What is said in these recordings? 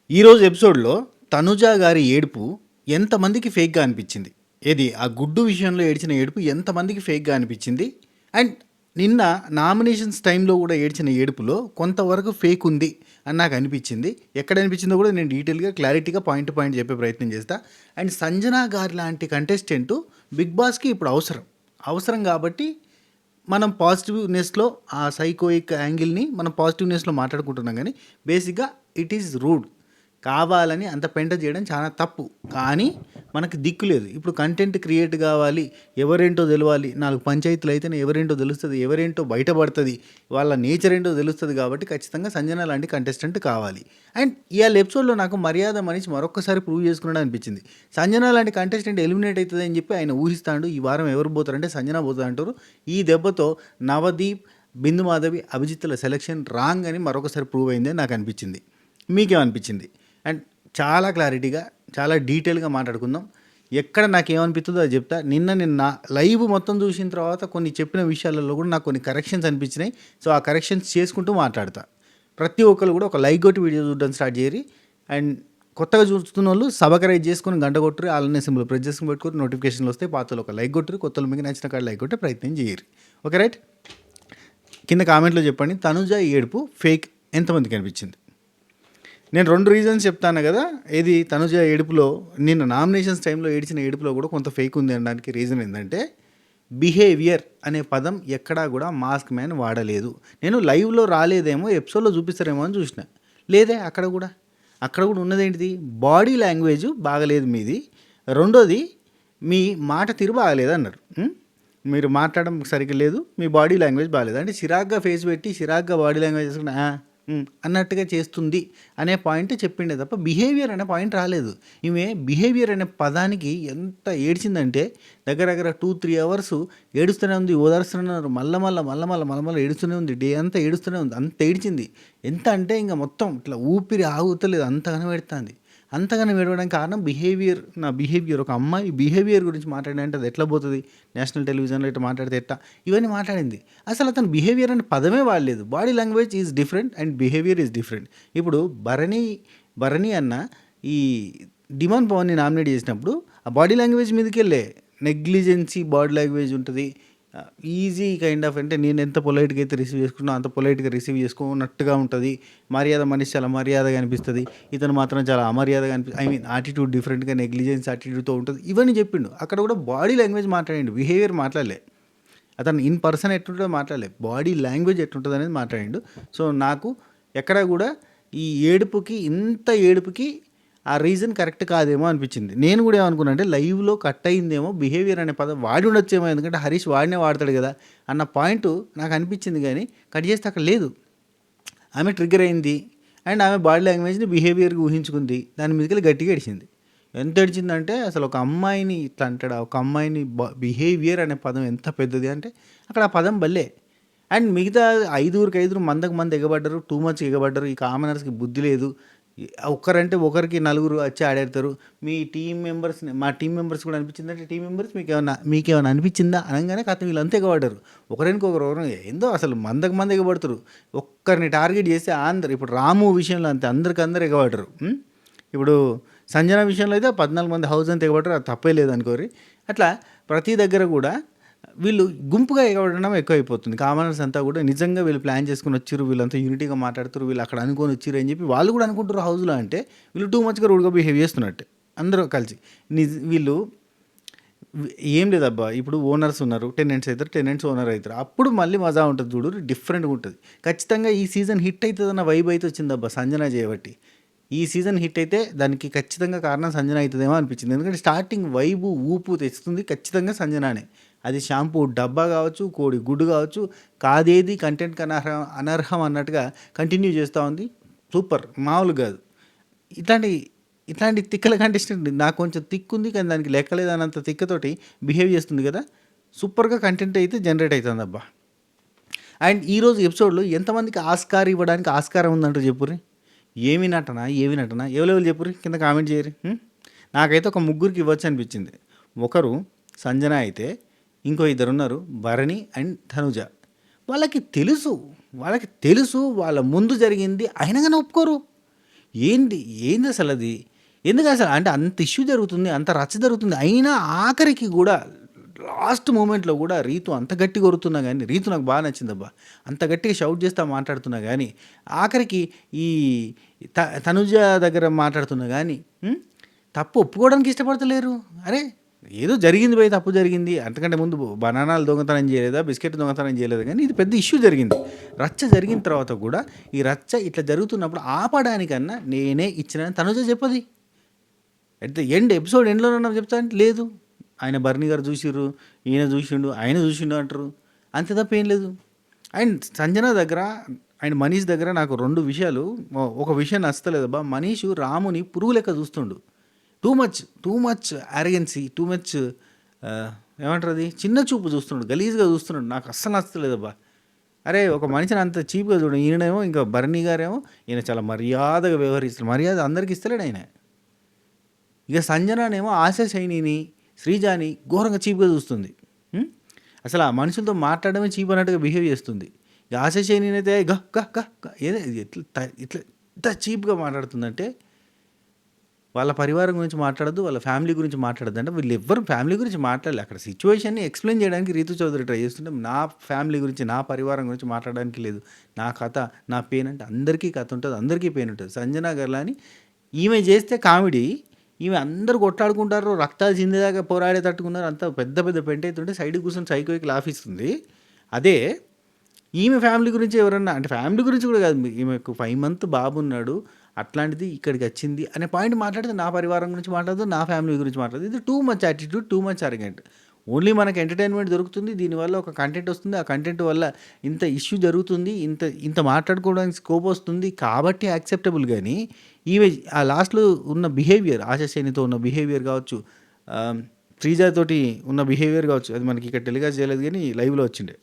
ఈరోజు ఎపిసోడ్‌లో తనుజ గారి ఏడుపు ఎంతమందికి ఫేక్‌గా అనిపించింది? ఏది ఆ గుడ్డు విషయంలో ఏడ్చిన ఏడుపు ఎంతమందికి ఫేక్‌గా అనిపించింది? అండ్ నిన్న నామినేషన్స్ టైంలో కూడా ఏడ్చిన ఏడుపులో కొంతవరకు ఫేక్ ఉంది అని నాకు అనిపించింది. ఎక్కడ అనిపించిందో కూడా నేను డీటెయిల్‌గా, క్లారిటీగా పాయింట్ టు పాయింట్ చెప్పే ప్రయత్నం చేస్తా. అండ్ సంజన గారి లాంటి కంటెస్టెంట్ బిగ్ బాస్‌కి ఇప్పుడు అవసరం. అవసరం కాబట్టి మనం పాజిటివ్‌నెస్‌లో ఆ సైకోయిక్ యాంగిల్‌ని మనం పాజిటివ్‌నెస్‌లో మాట్లాడుకుంటున్నాం గానీ బేసిక్‌గా ఇట్ ఈస్ రూడ్. కావాలని అంత పెంట చేయడం చాలా తప్పు. కానీ మనకి దిక్కు లేదు. ఇప్పుడు కంటెంట్ క్రియేట్ కావాలి, ఎవరేంటో తెలవాలి. 4 పంచాయతీలు అయితేనే ఎవరేంటో తెలుస్తది. ఎవరేంటో బయటపడుతది. వాళ్ళ నేచర్ ఏంటో తెలుస్తది కాబట్టి ఖచ్చితంగా సంజన లాంటి కంటెస్టెంట్ కావాలి. అండ్ ఇయాల ఎపిసోడ్‌లో నాకు మర్యాద మనిషి మరొక్కసారి ప్రూవ్ చేసుకున్నాడు అనిపించింది. సంజన లాంటి కంటెస్టెంట్ ఎలిమినేట్ అయితది అని చెప్పి ఆయన ఊహిస్తాండు. ఈ వారం ఎవరు పోతారంటే సంజన పోతది అంటారు. ఈ దెబ్బతో నవదీప్, బిందు మాధవి, అభిజిత్‌ల సెలక్షన్ రాంగ్ అని మరొకసారి ప్రూవ్ అయిందని నాకు అనిపించింది. మీకేమనిపించింది? అండ్ చాలా క్లారిటీగా, చాలా డీటెయిల్గా మాట్లాడుకుందాం. ఎక్కడ నాకేమనిపిస్తుందో అది చెప్తా. నిన్న లైవ్ మొత్తం చూసిన తర్వాత కొన్ని చెప్పిన విషయాలలో కూడా నాకు కొన్ని కరెక్షన్స్ అనిపించినాయి. సో ఆ కరెక్షన్స్ చేసుకుంటూ మాట్లాడతా. ప్రతి ఒక్కరు కూడా ఒక లైక్ కొట్టి వీడియో చూడడం స్టార్ట్ చేయరి. అండ్ కొత్తగా చూస్తున్న వాళ్ళు సబ్స్క్రైబ్ చేసుకుని గంట కొట్టురు, అలానే సింబల్ ప్రెస్ చేసుకుని పెట్టుకుని నోటిఫికేషన్లు వస్తే పాతలు ఒక లైక్ కొట్టురు, కొత్తలు మీకు నచ్చిన కాడ లైక్ కొట్టే ప్రయత్నం చేయరు. Okay right. కింద కామెంట్లో చెప్పండి తనుజ ఏడుపు ఫేక్ ఎంతమందికి అనిపించింది? నేను 2 రీజన్స్ చెప్తాను కదా. ఏది తనుజ ఏడుపులో నిన్న నామినేషన్స్ టైంలో ఏడ్చిన ఏడుపులో కూడా కొంత ఫేక్ ఉంది అనడానికి రీజన్ ఏంటంటే బిహేవియర్ అనే పదం ఎక్కడా కూడా మాస్క్ మ్యాన్ వాడలేదు. నేను లైవ్లో రాలేదేమో ఎపిసోడ్లో చూపిస్తారేమో అని చూసిన. లేదే అక్కడ కూడా ఉన్నదేంటిది బాడీ లాంగ్వేజ్ బాగలేదు మీది. రెండోది మీ మాట తీరు బాగలేదు అన్నారు. మీరు మాట్లాడడం సరిగ్గా లేదు, మీ బాడీ లాంగ్వేజ్ బాగలేదు. అంటే చిరాగ్గా ఫేస్ పెట్టి చిరాగ్గా బాడీ లాంగ్వేజ్ చేసుకుని అన్నట్టుగా చేస్తుంది అనే పాయింట్ చెప్పిండే తప్ప బిహేవియర్ అనే పాయింట్ రాలేదు. ఈమె బిహేవియర్ అనే పదానికి ఎంత ఏడ్చిందంటే దగ్గర దగ్గర 2-3 అవర్స్ ఏడుస్తూనే ఉంది, ఓదారుస్తున్నారు, మళ్ళీ ఏడుస్తూనే ఉంది, డే అంతా ఏడుస్తూనే ఉంది. అంత ఏడ్చింది. ఎంత అంటే ఇంకా మొత్తం ఇట్లా ఊపిరి ఆగుతలేదు, అంతగానో పెడుతుంది. అంతగానో ఏడవడానికి కారణం నా బిహేవియర్ ఒక అమ్మాయి బిహేవియర్ గురించి మాట్లాడినంటే అది ఎట్లా పోతుంది, నేషనల్ టెలివిజన్లో ఇట్లా మాట్లాడితే ఎట్లా, ఇవన్నీ మాట్లాడింది. అసలు అతను బిహేవియర్ అనే పదమే వాడలేదు. Body language is different and behaviour is different. ఇప్పుడు భరణి అన్న ఈ డిమాండ్ పవన్ని నామినేట్ చేసినప్పుడు ఆ బాడీ లాంగ్వేజ్ మీదకి వెళ్ళే నెగ్లిజెన్సీ బాడీ లాంగ్వేజ్ ఉంటుంది. ఈజీ కైండ్ ఆఫ్ అంటే నేను ఎంత పొలైట్గా అయితే రిసీవ్ చేసుకున్నా అంత పొలైట్గా రిసీవ్ చేసుకున్నట్టుగా ఉంటుంది. మర్యాద మనిషి చాలా మర్యాదగా అనిపిస్తుంది, ఇతను మాత్రం చాలా అమర్యాదగా యాటిట్యూడ్ డిఫరెంట్గా నెగ్లిజెన్స్ యాటిట్యూడ్తో ఉంటుంది. ఇవన్నీ చెప్పిండు. అక్కడ కూడా బాడీ లాంగ్వేజ్ మాట్లాడిండు, బిహేవియర్ మాట్లాడలే. అతను ఇన్ పర్సన్ ఎట్లుంటుందో మాట్లాడలే, బాడీ లాంగ్వేజ్ ఎట్లుంటుంది అనేది మాట్లాడిండు. సో నాకు ఎక్కడ కూడా ఈ ఏడుపుకి ఆ రీజన్ కరెక్ట్ కాదేమో అనిపించింది. నేను కూడా ఏమనుకున్నా అంటే లైవ్లో కట్ అయిందేమో, బిహేవియర్ అనే పదం వాడి ఉండొచ్చేమో, ఎందుకంటే హరీష్ వాడినే వాడతాడు కదా అన్న పాయింట్ నాకు అనిపించింది. కానీ కట్ చేస్తే అక్కడ లేదు. ఆమె ట్రిగ్గర్ అయింది అండ్ ఆమె బాడీ లాంగ్వేజ్ని బిహేవియర్గా ఊహించుకుంది, దాని మీదకి గట్టిగా ఏడిచింది. ఎంత ఏడిచిందంటే అసలు ఒక అమ్మాయిని ఇట్లా అంటాడా, ఒక అమ్మాయిని బిహేవియర్ అనే పదం ఎంత పెద్దది అంటే అక్కడ ఆ పదం బల్లే. అండ్ మిగతా 5 మంది ఎగబడ్డారు, టూ మచ్ ఎగబడ్డారు. ఈ కామనర్స్కి బుద్ధి లేదు. ఒక్కరంటే ఒకరికి నలుగురు వచ్చి ఆడేస్తారు. మా టీం మెంబర్స్ కూడా అనిపించిందంటే టీం మెంబర్స్ మీకేమైనా అనిపించిందా అనగానే కథ వీళ్ళంతా ఎగబడ్డారు. ఒకరు ఏందో అసలు మంది ఎగబడతారు. ఒక్కరిని టార్గెట్ చేస్తే ఇప్పుడు రాము విషయంలో అంతే, అందరు ఎగబడ్డారు. ఇప్పుడు సంజన విషయంలో అయితే 14 మంది హౌస్ అంతా ఎగబడ్డారు, అది తప్పే లేదనుకోరి. అట్లా ప్రతి దగ్గర కూడా వీళ్ళు గుంపుగా ఎగబడడం ఎక్కువైపోతుంది. కామనర్స్ అంతా కూడా నిజంగా వీళ్ళు ప్లాన్ చేసుకుని వచ్చిర్రు, వీళ్ళంతా యూనిటీగా మాట్లాడుతారు, వీళ్ళు అక్కడ అనుకొని వచ్చిర్రు అని చెప్పి వాళ్ళు కూడా అనుకుంటారు హౌస్లో. అంటే వీళ్ళు టూ మచ్గా రూడ్గా బిహేవ్ చేస్తున్నట్టే అందరూ కలిసి. వీళ్ళు ఏం లేదబ్బా, ఇప్పుడు ఓనర్స్ ఉన్నారు, టెనెంట్స్ ఓనర్ అవుతారు, అప్పుడు మళ్ళీ మజా ఉంటుంది చూడు, డిఫరెంట్గా ఉంటుంది. ఖచ్చితంగా ఈ సీజన్ హిట్ అవుతుందన్న వైబ్ అయితే వచ్చిందబ్బా సంజన చేయబట్టి. ఈ సీజన్ హిట్ అయితే దానికి ఖచ్చితంగా కారణం సంజన అవుతుందేమో అనిపించింది. ఎందుకంటే స్టార్టింగ్ వైబు ఊపు తెస్తుంది ఖచ్చితంగా సంజనానే. అది షాంపూ డబ్బా కావచ్చు, కోడి గుడ్డు కావచ్చు, కాదేది కంటెంట్కి అనర్హం అన్నట్టుగా కంటిన్యూ చేస్తూ ఉంది. సూపర్, మామూలు కాదు. ఇట్లాంటి ఇట్లాంటి తిక్కల కంటెస్టెంట్ నాకు కొంచెం తిక్కుంది, కానీ దానికి లెక్కలేదన్నంత తిక్కతోటి బిహేవ్ చేస్తుంది కదా. సూపర్గా కంటెంట్ అయితే జనరేట్ అవుతుంది అబ్బా. అండ్ ఈరోజు ఎపిసోడ్లో ఎంతమందికి ఆస్కార్ ఇవ్వడానికి ఆస్కారం ఉందంటూ చెప్పుర్రి. ఏమి నటన ఎవరెవరు చెప్పుర్రి, కింద కామెంట్ చేయరు. నాకైతే ఒక ముగ్గురికి ఇవ్వచ్చు అనిపించింది. ఒకరు సంజన అయితే, ఇంకో ఇద్దరు ఉన్నారు భరణి అండ్ తనుజ. వాళ్ళకి తెలుసు వాళ్ళ ముందు జరిగింది, అయినా కానీ ఒప్పుకోరు. ఏంటి ఏంది అసలు అది? ఎందుకు అసలు అంటే అంత ఇష్యూ జరుగుతుంది, అంత రచ్చ జరుగుతుంది. అయినా ఆఖరికి కూడా లాస్ట్ మూమెంట్‌లో కూడా రీతు అంత గట్టిగా ఒరుతున్నా గానీ, రీతు నాకు బాగా నచ్చిందబ్బా. అంత గట్టిగా షౌట్ చేస్తా మాట్లాడుతున్నా గానీ, ఆఖరికి ఈ తనుజ దగ్గర మాట్లాడుతున్నా గానీ, తప్పు ఒప్పుకోవడానికి ఇష్టపడతలేరు. అరే! ఏదో జరిగింది భయ్, తప్పు జరిగింది. అంతకంటే ముందు బనానాలు దొంగతనం చేయలేదా, బిస్కెట్ దొంగతనం చేయలేదా, కానీ ఇది పెద్ద ఇష్యూ జరిగింది. రచ్చ జరిగిన తర్వాత కూడా ఈ రచ్చ ఇట్లా జరుగుతున్నప్పుడు ఆపడానికన్నా నేనే ఇచ్చినానని తనుజ చెప్పది. అట్ ద ఎండ్ ఎపిసోడ్ ఎండ్‌లోనన్నా చెప్తా అంటే లేదు. ఆయన బర్నీ గారు చూసిర్రు, ఈయన చూసిండు, ఆయన చూసిండు అంటారు. అంతే తప్ప ఏం లేదు. అండ్ సంజన దగ్గర అండ్ మనీష్ దగ్గర నాకు 2 విషయాలు, ఒక విషయం నచ్చలేదబ్బా. మనీషు రాముని పురుగు లెక్క చూస్తుండు. Too much arrogancy, too much ఏమంటారు అది, చిన్న చూపు చూస్తున్నాడు, గలీజ్గా చూస్తున్నాడు. నాకు అస్సలు నచ్చలేదబ్బా. అరే ఒక మనిషిని అంత చీప్గా చూడండి. ఈయనేమో ఇంకా బర్నీ గారేమో ఈయన చాలా మర్యాదగా వ్యవహరిస్తాడు. మర్యాద అందరికి ఇస్తలేడు ఆయన. ఇక సంజననేమో ఆశా శైనిని, శ్రీజాని ఘోరంగా చీప్గా చూస్తుంది. అసలు ఆ మనుషులతో మాట్లాడమే చీప్ అన్నట్టుగా బిహేవ్ చేస్తుంది. ఇక ఆశా శైని అయితే గ గ గ గ ఏదో ఇట్లా ఇట్లా ఇంత చీప్గా మాట్లాడుతుందంటే, వాళ్ళ పరివారం గురించి మాట్లాడద్దు, వాళ్ళ ఫ్యామిలీ గురించి మాట్లాడద్దు అంటే వీళ్ళు ఎవ్వరు ఫ్యామిలీ గురించి మాట్లాడలే. అక్కడ సిచ్యువేషన్ని ఎక్స్ప్లెయిన్ చేయడానికి రీతు చౌదరి ట్రై చేస్తుంటే, నా ఫ్యామిలీ గురించి, నా పరివారం గురించి మాట్లాడడానికి లేదు. నా కథ, నా పెయిన్ అంటే అందరికీ కథ ఉంటుంది, అందరికీ పెయిన్ ఉంటుంది. సంజన గర్లాని ఈమె చేస్తే కామెడీ, ఈమె అందరు కొట్లాడుకుంటారు, రక్తాలు చిందేదాకా పోరాడే తట్టుకున్నారు, అంతా పెద్ద పెద్ద పెంట అవుతుంటే సైడ్కి కూర్చొని సైకోకి లాఫిస్తుంది. అదే ఈమె ఫ్యామిలీ గురించి ఎవరన్నా అంటే, ఫ్యామిలీ గురించి కూడా కాదు, ఈమెకు 5 month బాబు ఉన్నాడు, అట్లాంటిది ఇక్కడికి వచ్చింది అనే పాయింట్ మాట్లాడితే నా పరివారం గురించి మాట్లాడదు, నా ఫ్యామిలీ గురించి మాట్లాడదు. ఇది too much attitude, too much arrogant. Only మనకు ఎంటర్టైన్మెంట్ దొరుకుతుంది, దీనివల్ల ఒక కంటెంట్ వస్తుంది, ఆ కంటెంట్ వల్ల ఇంత ఇష్యూ జరుగుతుంది, ఇంత ఇంత మాట్లాడుకోవడానికి స్కోప్ వస్తుంది కాబట్టి యాక్సెప్టబుల్. కానీ ఈమె ఆ లాస్ట్లో ఉన్న బిహేవియర్, ఆశాశేనితో ఉన్న బిహేవియర్ కావచ్చు, శ్రీజాతోటి ఉన్న బిహేవియర్ కావచ్చు, అది మనకి ఇక్కడ టెలికాస్ట్ చేయలేదు కానీ లైవ్లో వచ్చిండే.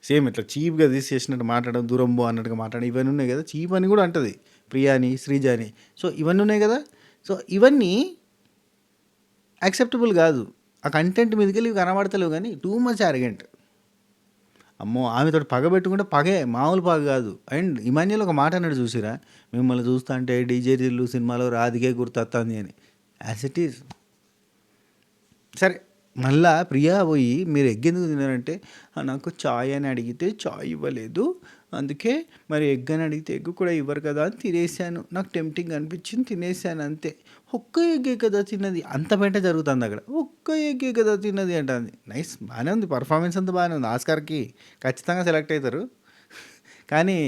సేమ్ ఇట్లా చీప్గా తీసేసినట్టు మాట్లాడడం, దూరంబో అన్నట్టుగా మాట్లాడడం, ఇవన్నీ ఉన్నాయి కదా. చీప్ అని కూడా అంటది ప్రియాని, శ్రీజాని. సో ఇవన్నీ ఉన్నాయి కదా. సో ఇవన్నీ యాక్సెప్టబుల్ కాదు. ఆ కంటెంట్ మీదకి వెళ్ళి కనబడతలేవు కానీ టూ మచ్ అరగెంట్. అమ్మో, ఆమెతో పగ పెట్టుకుంటే పగే మామూలు పగ కాదు. అండ్ ఇమాన్యుల్ ఒక మాట అన్నాడు చూసిరా, మిమ్మల్ని చూస్తా అంటే డీజే జిల్లు సినిమాలో రాధికే గుర్తొస్తుంది అని. As it is. సరే, మళ్ళా ప్రియా పోయి మీరు ఎగ్ ఎందుకు తిన్నారంటే, నాకు చాయ్ అని అడిగితే చాయ్ ఇవ్వలేదు, అందుకే మరి ఎగ్ అని అడిగితే ఎగ్ కూడా ఇవ్వరు కదా అని తినేసాను, నాకు టెంప్టింగ్ అనిపించింది తినేసాను అంతే. ఒక్క ఎగ్గే కదా తిన్నది, అంత పెంట జరుగుతుంది అక్కడ. ఒక్క ఎగ్గే కదా తిన్నది అంటుంది. నైస్, బాగానే ఉంది, పర్ఫార్మెన్స్ అంతా బాగానే ఉంది, ఆస్కార్కి ఖచ్చితంగా సెలెక్ట్ అవుతారు. కానీ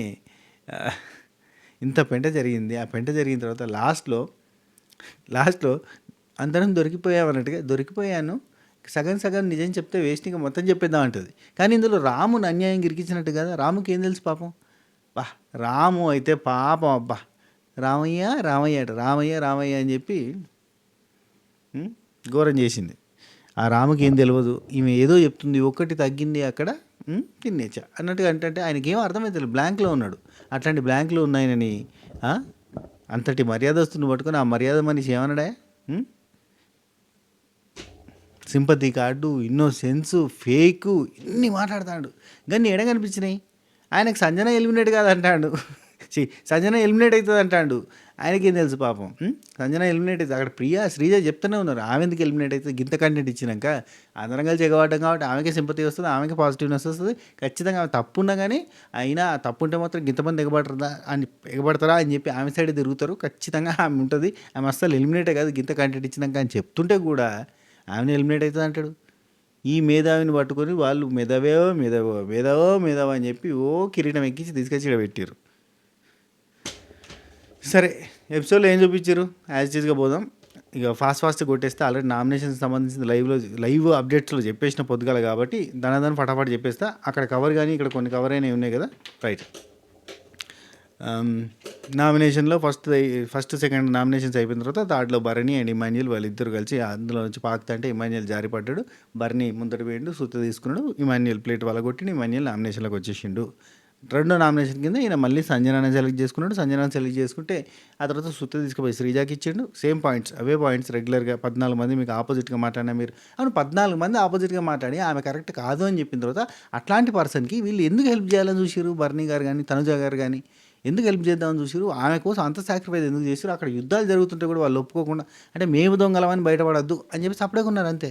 ఇంత పెంట జరిగింది. ఆ పెంట జరిగిన తర్వాత లాస్ట్లో అందరం దొరికిపోయామన్నట్టుగా, దొరికిపోయాను సగం సగం నిజం చెప్తే వేస్ట్, ఇంకా మొత్తం చెప్పేద్దాం అంటుంది. కానీ ఇందులో రాముని అన్యాయం గిరికించినట్టు కదా. రాముకి ఏం తెలుసు పాపం. బా, రాము అయితే పాపం అబ్బా, రామయ్య రామయ్య అట, రామయ్య రామయ్య అని చెప్పి ఘోరం చేసింది. ఆ రాముకి ఏం తెలియదు, ఈమె ఏదో చెప్తుంది, ఒక్కటి తగ్గింది అక్కడ తినేచ్చా అన్నట్టుగా. అంటే ఆయనకి ఏం అర్థమవుతుంది, బ్లాంక్లో ఉన్నాడు. అట్లాంటి బ్లాంక్లో ఉన్నాయనని అంతటి మర్యాదస్తుని పట్టుకొని ఆ మర్యాద మనిషి ఏమన్నాడా, సింపతి కార్డు, ఇన్నోసెన్సు, ఫేకు, ఇన్ని మాట్లాడుతాడు. కానీ ఎడ కనిపించినాయి ఆయనకు. సంజన ఎలిమినేట్ కాదంటాడు, సంజన ఎలిమినేట్ అవుతుంది అంటాడు. ఆయనకేం తెలుసు పాపం. సంజన ఎలిమినేట్ అవుతుంది. అక్కడ ప్రియా శ్రీజ చెప్తూనే ఉన్నారు, ఆమె ఎందుకు ఎలిమినేట్ అవుతుంది, గింత కంటెంట్ ఇచ్చినాక అందరం కలిసి ఎగవాడడం కాబట్టి ఆమెకే సింపతి వస్తుంది, ఆమెకే పాజిటివ్నెస్ వస్తుంది. ఖచ్చితంగా ఆమె తప్పు ఉన్నా కానీ, అయినా తప్పు ఉంటే మాత్రం గింతమంది ఎగబడతారా అని చెప్పి ఆమె సైడ్ తిరుగుతారు. ఖచ్చితంగా ఆమె ఉంటుంది, ఆమె అస్సలు ఎలిమినేటే కాదు గింత కంటెంట్ ఇచ్చినాక అని చెప్తుంటే కూడా ఆమెను ఎలిమినేట్ అవుతుంది అంటాడు. ఈ మేధావిని పట్టుకొని వాళ్ళు మేధావో అని చెప్పి కిరీటం ఎక్కించి తీసుకొచ్చి ఇక్కడ పెట్టారు. సరే, ఎపిసోడ్లో ఏం చూపించారు, యాజ్ ఇట్గా పోదాం. ఇక ఫాస్ట్ కొట్టేస్తే ఆల్రెడీ నామినేషన్కి సంబంధించిన లైవ్ అప్డేట్స్లో చెప్పేసిన పొద్దుగాల కాబట్టి దాని ఫటాఫట్ చెప్పేస్తా. అక్కడ కవర్ కానీ ఇక్కడ కొన్ని కవర్ అయినవి ఉన్నాయి కదా. రైట్, నామినేషన్లో ఫస్ట్ సెకండ్ నామినేషన్స్ అయిపోయిన తర్వాత థర్డ్లో బర్నీ అండ్ ఇమాన్యుల్ వాళ్ళిద్దరు కలిసి అందులో నుంచి పాకుతా అంటే ఇమాన్యుల్ జారిపడ్డాడు. బర్నీ ముందట పోయిండు, సుత్త తీసుకున్నాడు, ఇమాన్యుల్ ప్లేట్ వలగొట్టి ఇమాన్యుల్ నామినేషన్లోకి వచ్చేసిండు. రెండో నామినేషన్ కింద ఈయన మళ్ళీ సంజనాన్ని సెలెక్ట్ చేసుకున్నాడు. సంజనాన్ని సెలెక్ట్ చేసుకుంటే ఆ తర్వాత సుత్త తీసుకుపోయి శ్రీజాకి ఇచ్చిండు. సేమ్ పాయింట్స్, అవే పాయింట్స్ రెగ్యులర్గా 14 మంది మీకు ఆపోజిట్గా మాట్లాడినా మీరు. అవును, 14 మంది ఆపోజిట్గా మాట్లాడి ఆమె కరెక్ట్ కాదు అని చెప్పిన తర్వాత అట్లాంటి పర్సన్కి వీళ్ళు ఎందుకు హెల్ప్ చేయాలని చూసారు, బర్నీ గారు కానీ తనుజ గారు కానీ. ఎందుకు హెల్ప్ చేద్దామని చూసిరు? ఆమె కోసం అంత సాక్రిఫైస్ ఎందుకు చేసిరు? అక్కడ యుద్ధాలు జరుగుతుంటే కూడా వాళ్ళు ఒప్పుకోకుండా అంటే మేము దొంగలమని బయటపడద్దు అని చెప్పి సపరేట్గా ఉన్నారు అంతే.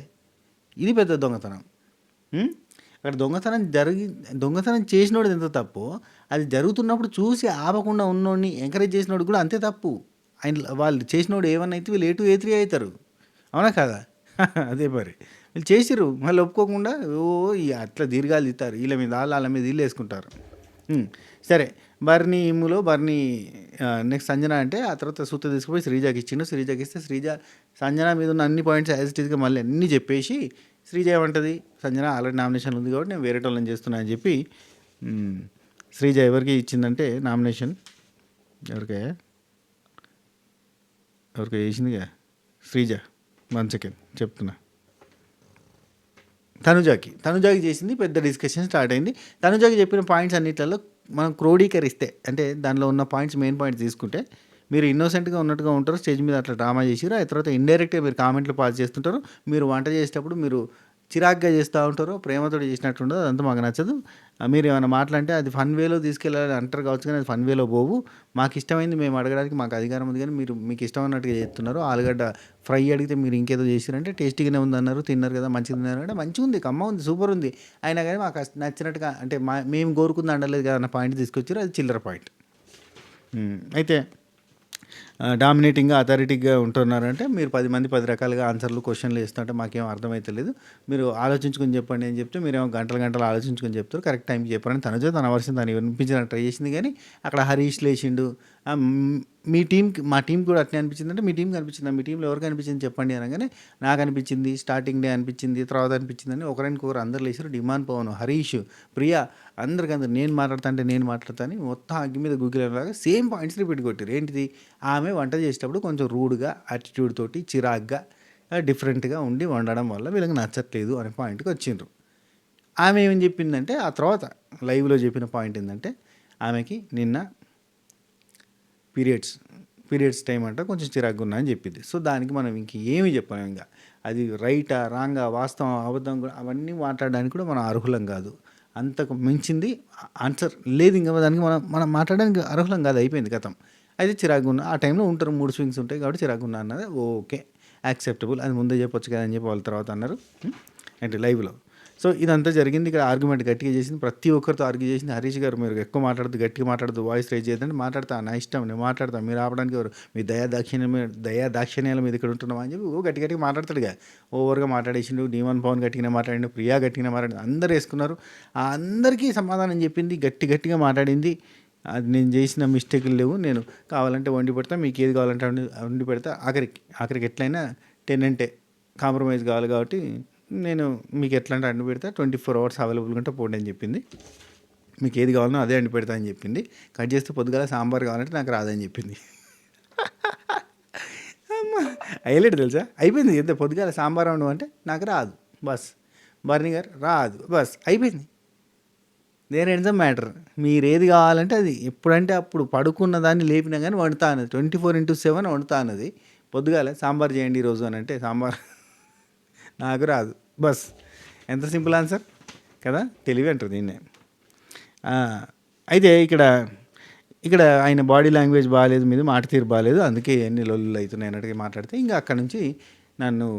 ఇది పెద్ద దొంగతనం. ఉం? అక్కడ దొంగతనం చేసినోడు ఎంత తప్పు, అది జరుగుతున్నప్పుడు చూసి ఆపకుండా ఉన్నోడిని ఎంకరేజ్ చేసినోడు కూడా అంతే తప్పు. వాళ్ళు చేసినోడు ఏమన్నా అయితే వీళ్ళు A2 A3 అవుతారు. అవునా కదా? అదే మరి వీళ్ళు చేసిర్రు మళ్ళీ ఒప్పుకోకుండా అట్లా దీర్ఘాలు తీస్తారు. వీళ్ళ మీద వాళ్ళ మీద వీళ్ళు వేసుకుంటారు. సరే, బర్నీ నెక్స్ట్ సంజన అంటే ఆ తర్వాత సూత్ర తీసుకుపోయి శ్రీజాకి ఇచ్చిండు. శ్రీజాకి ఇస్తే సంజన మీద ఉన్న అన్ని పాయింట్స్ యాజ్ ఇట్ ఈస్గా మళ్ళీ అన్నీ చెప్పేసి శ్రీజ ఏమంటుంది, సంజన ఆల్రెడీ నామినేషన్ ఉంది కాబట్టి నేను వేరే వాళ్ళని చేస్తున్నా అని చెప్పి శ్రీజ ఎవరికి ఇచ్చిందంటే నామినేషన్ ఎవరికో చేసిందిగా శ్రీజ. 1 సెకండ్ చెప్తున్నా. తనుజాకి చేసింది. పెద్ద డిస్కషన్ స్టార్ట్ అయింది. తనుజాకి చెప్పిన పాయింట్స్ అన్నిట్లలో మనం క్రోడీకరిస్తే అంటే దానిలో ఉన్న పాయింట్స్ మెయిన్ పాయింట్స్ తీసుకుంటే మీరు ఇన్నోసెంట్గా ఉన్నట్టుగా ఉంటారు, స్టేజ్ మీద అట్లా డ్రామా చేసిరు. ఆ తర్వాత ఇండైరెక్ట్గా మీరు కామెంట్లు పాస్ చేస్తుంటారు. మీరు వంట చేసేటప్పుడు మీరు చిరాగ్గా చేస్తూ ఉంటారు, ప్రేమతో చేసినట్టు ఉండదు. అదంతా మాకు నచ్చదు. మీరు ఏమైనా మాట్లాడితే అది ఫన్ వేలో తీసుకెళ్ళాలి అంటారు కావచ్చు, కానీ అది ఫన్ వేలో పోవు. మాకు ఇష్టమైంది మేము అడగడానికి మాకు అధికారం ఉంది, కానీ మీకు ఇష్టం ఉన్నట్టుగా చేస్తున్నారు. ఆలుగడ్డ ఫ్రై అడిగితే మీరు ఇంకేదో చేసిరంటే టేస్టీగానే ఉంది అన్నారు, తిన్నారు కదా, మంచిగా తిన్నారు అంటే మంచిగా ఉంది, కమ్మ ఉంది, సూపర్ ఉంది. అయినా కానీ మాకు నచ్చినట్టుగా అంటే మేము కోరుకుంది అండలేదు కదా అన్న పాయింట్ తీసుకొచ్చారు. అది చిల్లర పాయింట్. అయితే డామినేటింగ్గా అథారిటీగా ఉంటున్నారంటే మీరు 10 మంది 10 రకాలుగా ఆన్సర్లు క్వశ్చన్లు ఇస్తుంటే మాకేం అర్థమవుతలేదు. మీరు ఆలోచించుకొని చెప్పండి అని చెప్తే మీరేమో గంటలు ఆలోచించుకొని చెప్తారు, కరెక్ట్ టైంకి చెప్పారని తన వర్షన్ దాన్ని వినిపించడానికి ట్రై చేసింది. కానీ అక్కడ హరీష్ లేచిండు. మా టీం కూడా అట్నే అనిపించింది అంటే మీ టీంకి అనిపించింది, మీ టీంలో ఎవరికి అనిపించింది చెప్పండి అనగానే నాకు అనిపించింది, స్టార్టింగ్ డే అనిపించింది, తర్వాత అనిపించింది అని ఒకరికొకరు అందరు లేచారు. డిమాండ్ పవన్, హరీష్, ప్రియా అందరికందరు నేను మాట్లాడతాను మొత్తం అగ్గి మీద గుగ్గిలాగా సేమ్ పాయింట్స్ రిపీట్ కొట్టారు. ఏంటిది? ఆమె వంట చేసేటప్పుడు కొంచెం రూడ్గా, యాటిట్యూడ్ తోటి, చిరాగ్గా, డిఫరెంట్గా ఉండి వండడం వల్ల వీళ్ళకి నచ్చట్లేదు అనే పాయింట్కి వచ్చిండ్రు. ఆమె ఏమని చెప్పిందంటే ఆ తర్వాత లైవ్లో చెప్పిన పాయింట్ ఏంటంటే ఆమెకి నిన్న పీరియడ్స్ టైం అంట కొంచెం చిరాగ్గా ఉన్నా అని చెప్పింది. సో దానికి మనం ఏమి చెప్పలేము. ఇంకా అది రైటా, రాంగా, వాస్తవం, అబద్ధం అవన్నీ మాట్లాడడానికి కూడా మనం అర్హులం కాదు. అంతకు మించింది ఆన్సర్ లేదు. ఇంకా దానికి మనం మాట్లాడడానికి అర్హులం కాదు, అయిపోయింది కథం. అయితే చిరాగ్గా ఉన్నా ఆ టైంలో ఉంటారు, 3 స్వింగ్స్ ఉంటాయి కాబట్టి చిరాగ్గా ఉన్నా అన్నది ఓకే, యాక్సెప్టబుల్. అది ముందే చెప్పొచ్చు కదా అని చెప్పి వాళ్ళ తర్వాత అన్నారు అంటే లైవ్లో. సో ఇదంతా జరిగింది. ఇక్కడ ఆర్గ్యుమెంట్ గట్టిగా చేసింది, ప్రతి ఒక్కరితో ఆర్గ్యూ చేసింది. హరీష్ గారు మీరు ఎక్కువ మాట్లాడదు, గట్టిగా మాట్లాడదు, వాయిస్ రైజ్ చేయదంటే మాట్లాడతా, నా ఇష్టం, నేను మాట్లాడతాను, మీరు ఆపడానికి ఎవరు, మీ దయాదాక్షిణ్యాల మీద ఇక్కడ ఉంటున్నామా అని చెప్పి గట్టిగా మాట్లాడతాడుగా. ఓవర్గా మాట్లాడేసిండు. డీమన్ పవన్ గట్టిగా మాట్లాడిండు, ప్రియా గట్టిగా మాట్లాడిండు, అందరు వేసుకున్నారు. అందరికీ సమాధానం చెప్పింది, గట్టిగా మాట్లాడింది. అది నేను చేసిన మిస్టేకులు లేవు, నేను కావాలంటే వండి పెడతా, మీకు ఏది కావాలంటే వండి పెడతా, ఆఖరికి ఎట్లయినా 10 అంటే కాంప్రమైజ్ కావాలి కాబట్టి నేను మీకు ఎట్లా అంటే అండి పెడతా, 24 hours అవైలబుల్గా ఉంటే పోండి అని చెప్పింది. మీకు ఏది కావాలనో అదే అండి పెడతా అని చెప్పింది. కట్ చేస్తే పొద్దుగాల సాంబార్ కావాలంటే నాకు రాదని చెప్పింది. హైలైట్ తెలుసా, అయిపోయింది. ఎంత పొద్దుగాల సాంబార్ వండు అంటే నాకు రాదు, బస్. బర్నీ గారు రాదు, బస్, అయిపోయింది. There ends the matter. మీరు ఏది కావాలంటే అది ఎప్పుడంటే అప్పుడు పడుకున్న దాన్ని లేపినా కానీ వండుతా అన్నది, 24/7 వండుతా అన్నది. పొద్దుగాల సాంబార్ చేయండి ఈరోజు అని అంటే సాంబార్ నాకు రాదు, బస్. ఎంత సింపుల్ ఆన్సర్ కదా, తెలివి అంటారు దీన్నే. అయితే ఇక్కడ ఆయన బాడీ లాంగ్వేజ్ బాగాలేదు, మీద మాట తీరు బాగాలేదు, అందుకే ఎన్ని లొల్లులు అవుతున్నాయి అన్నట్టుగా మాట్లాడితే ఇంకా అక్కడ నుంచి నన్ను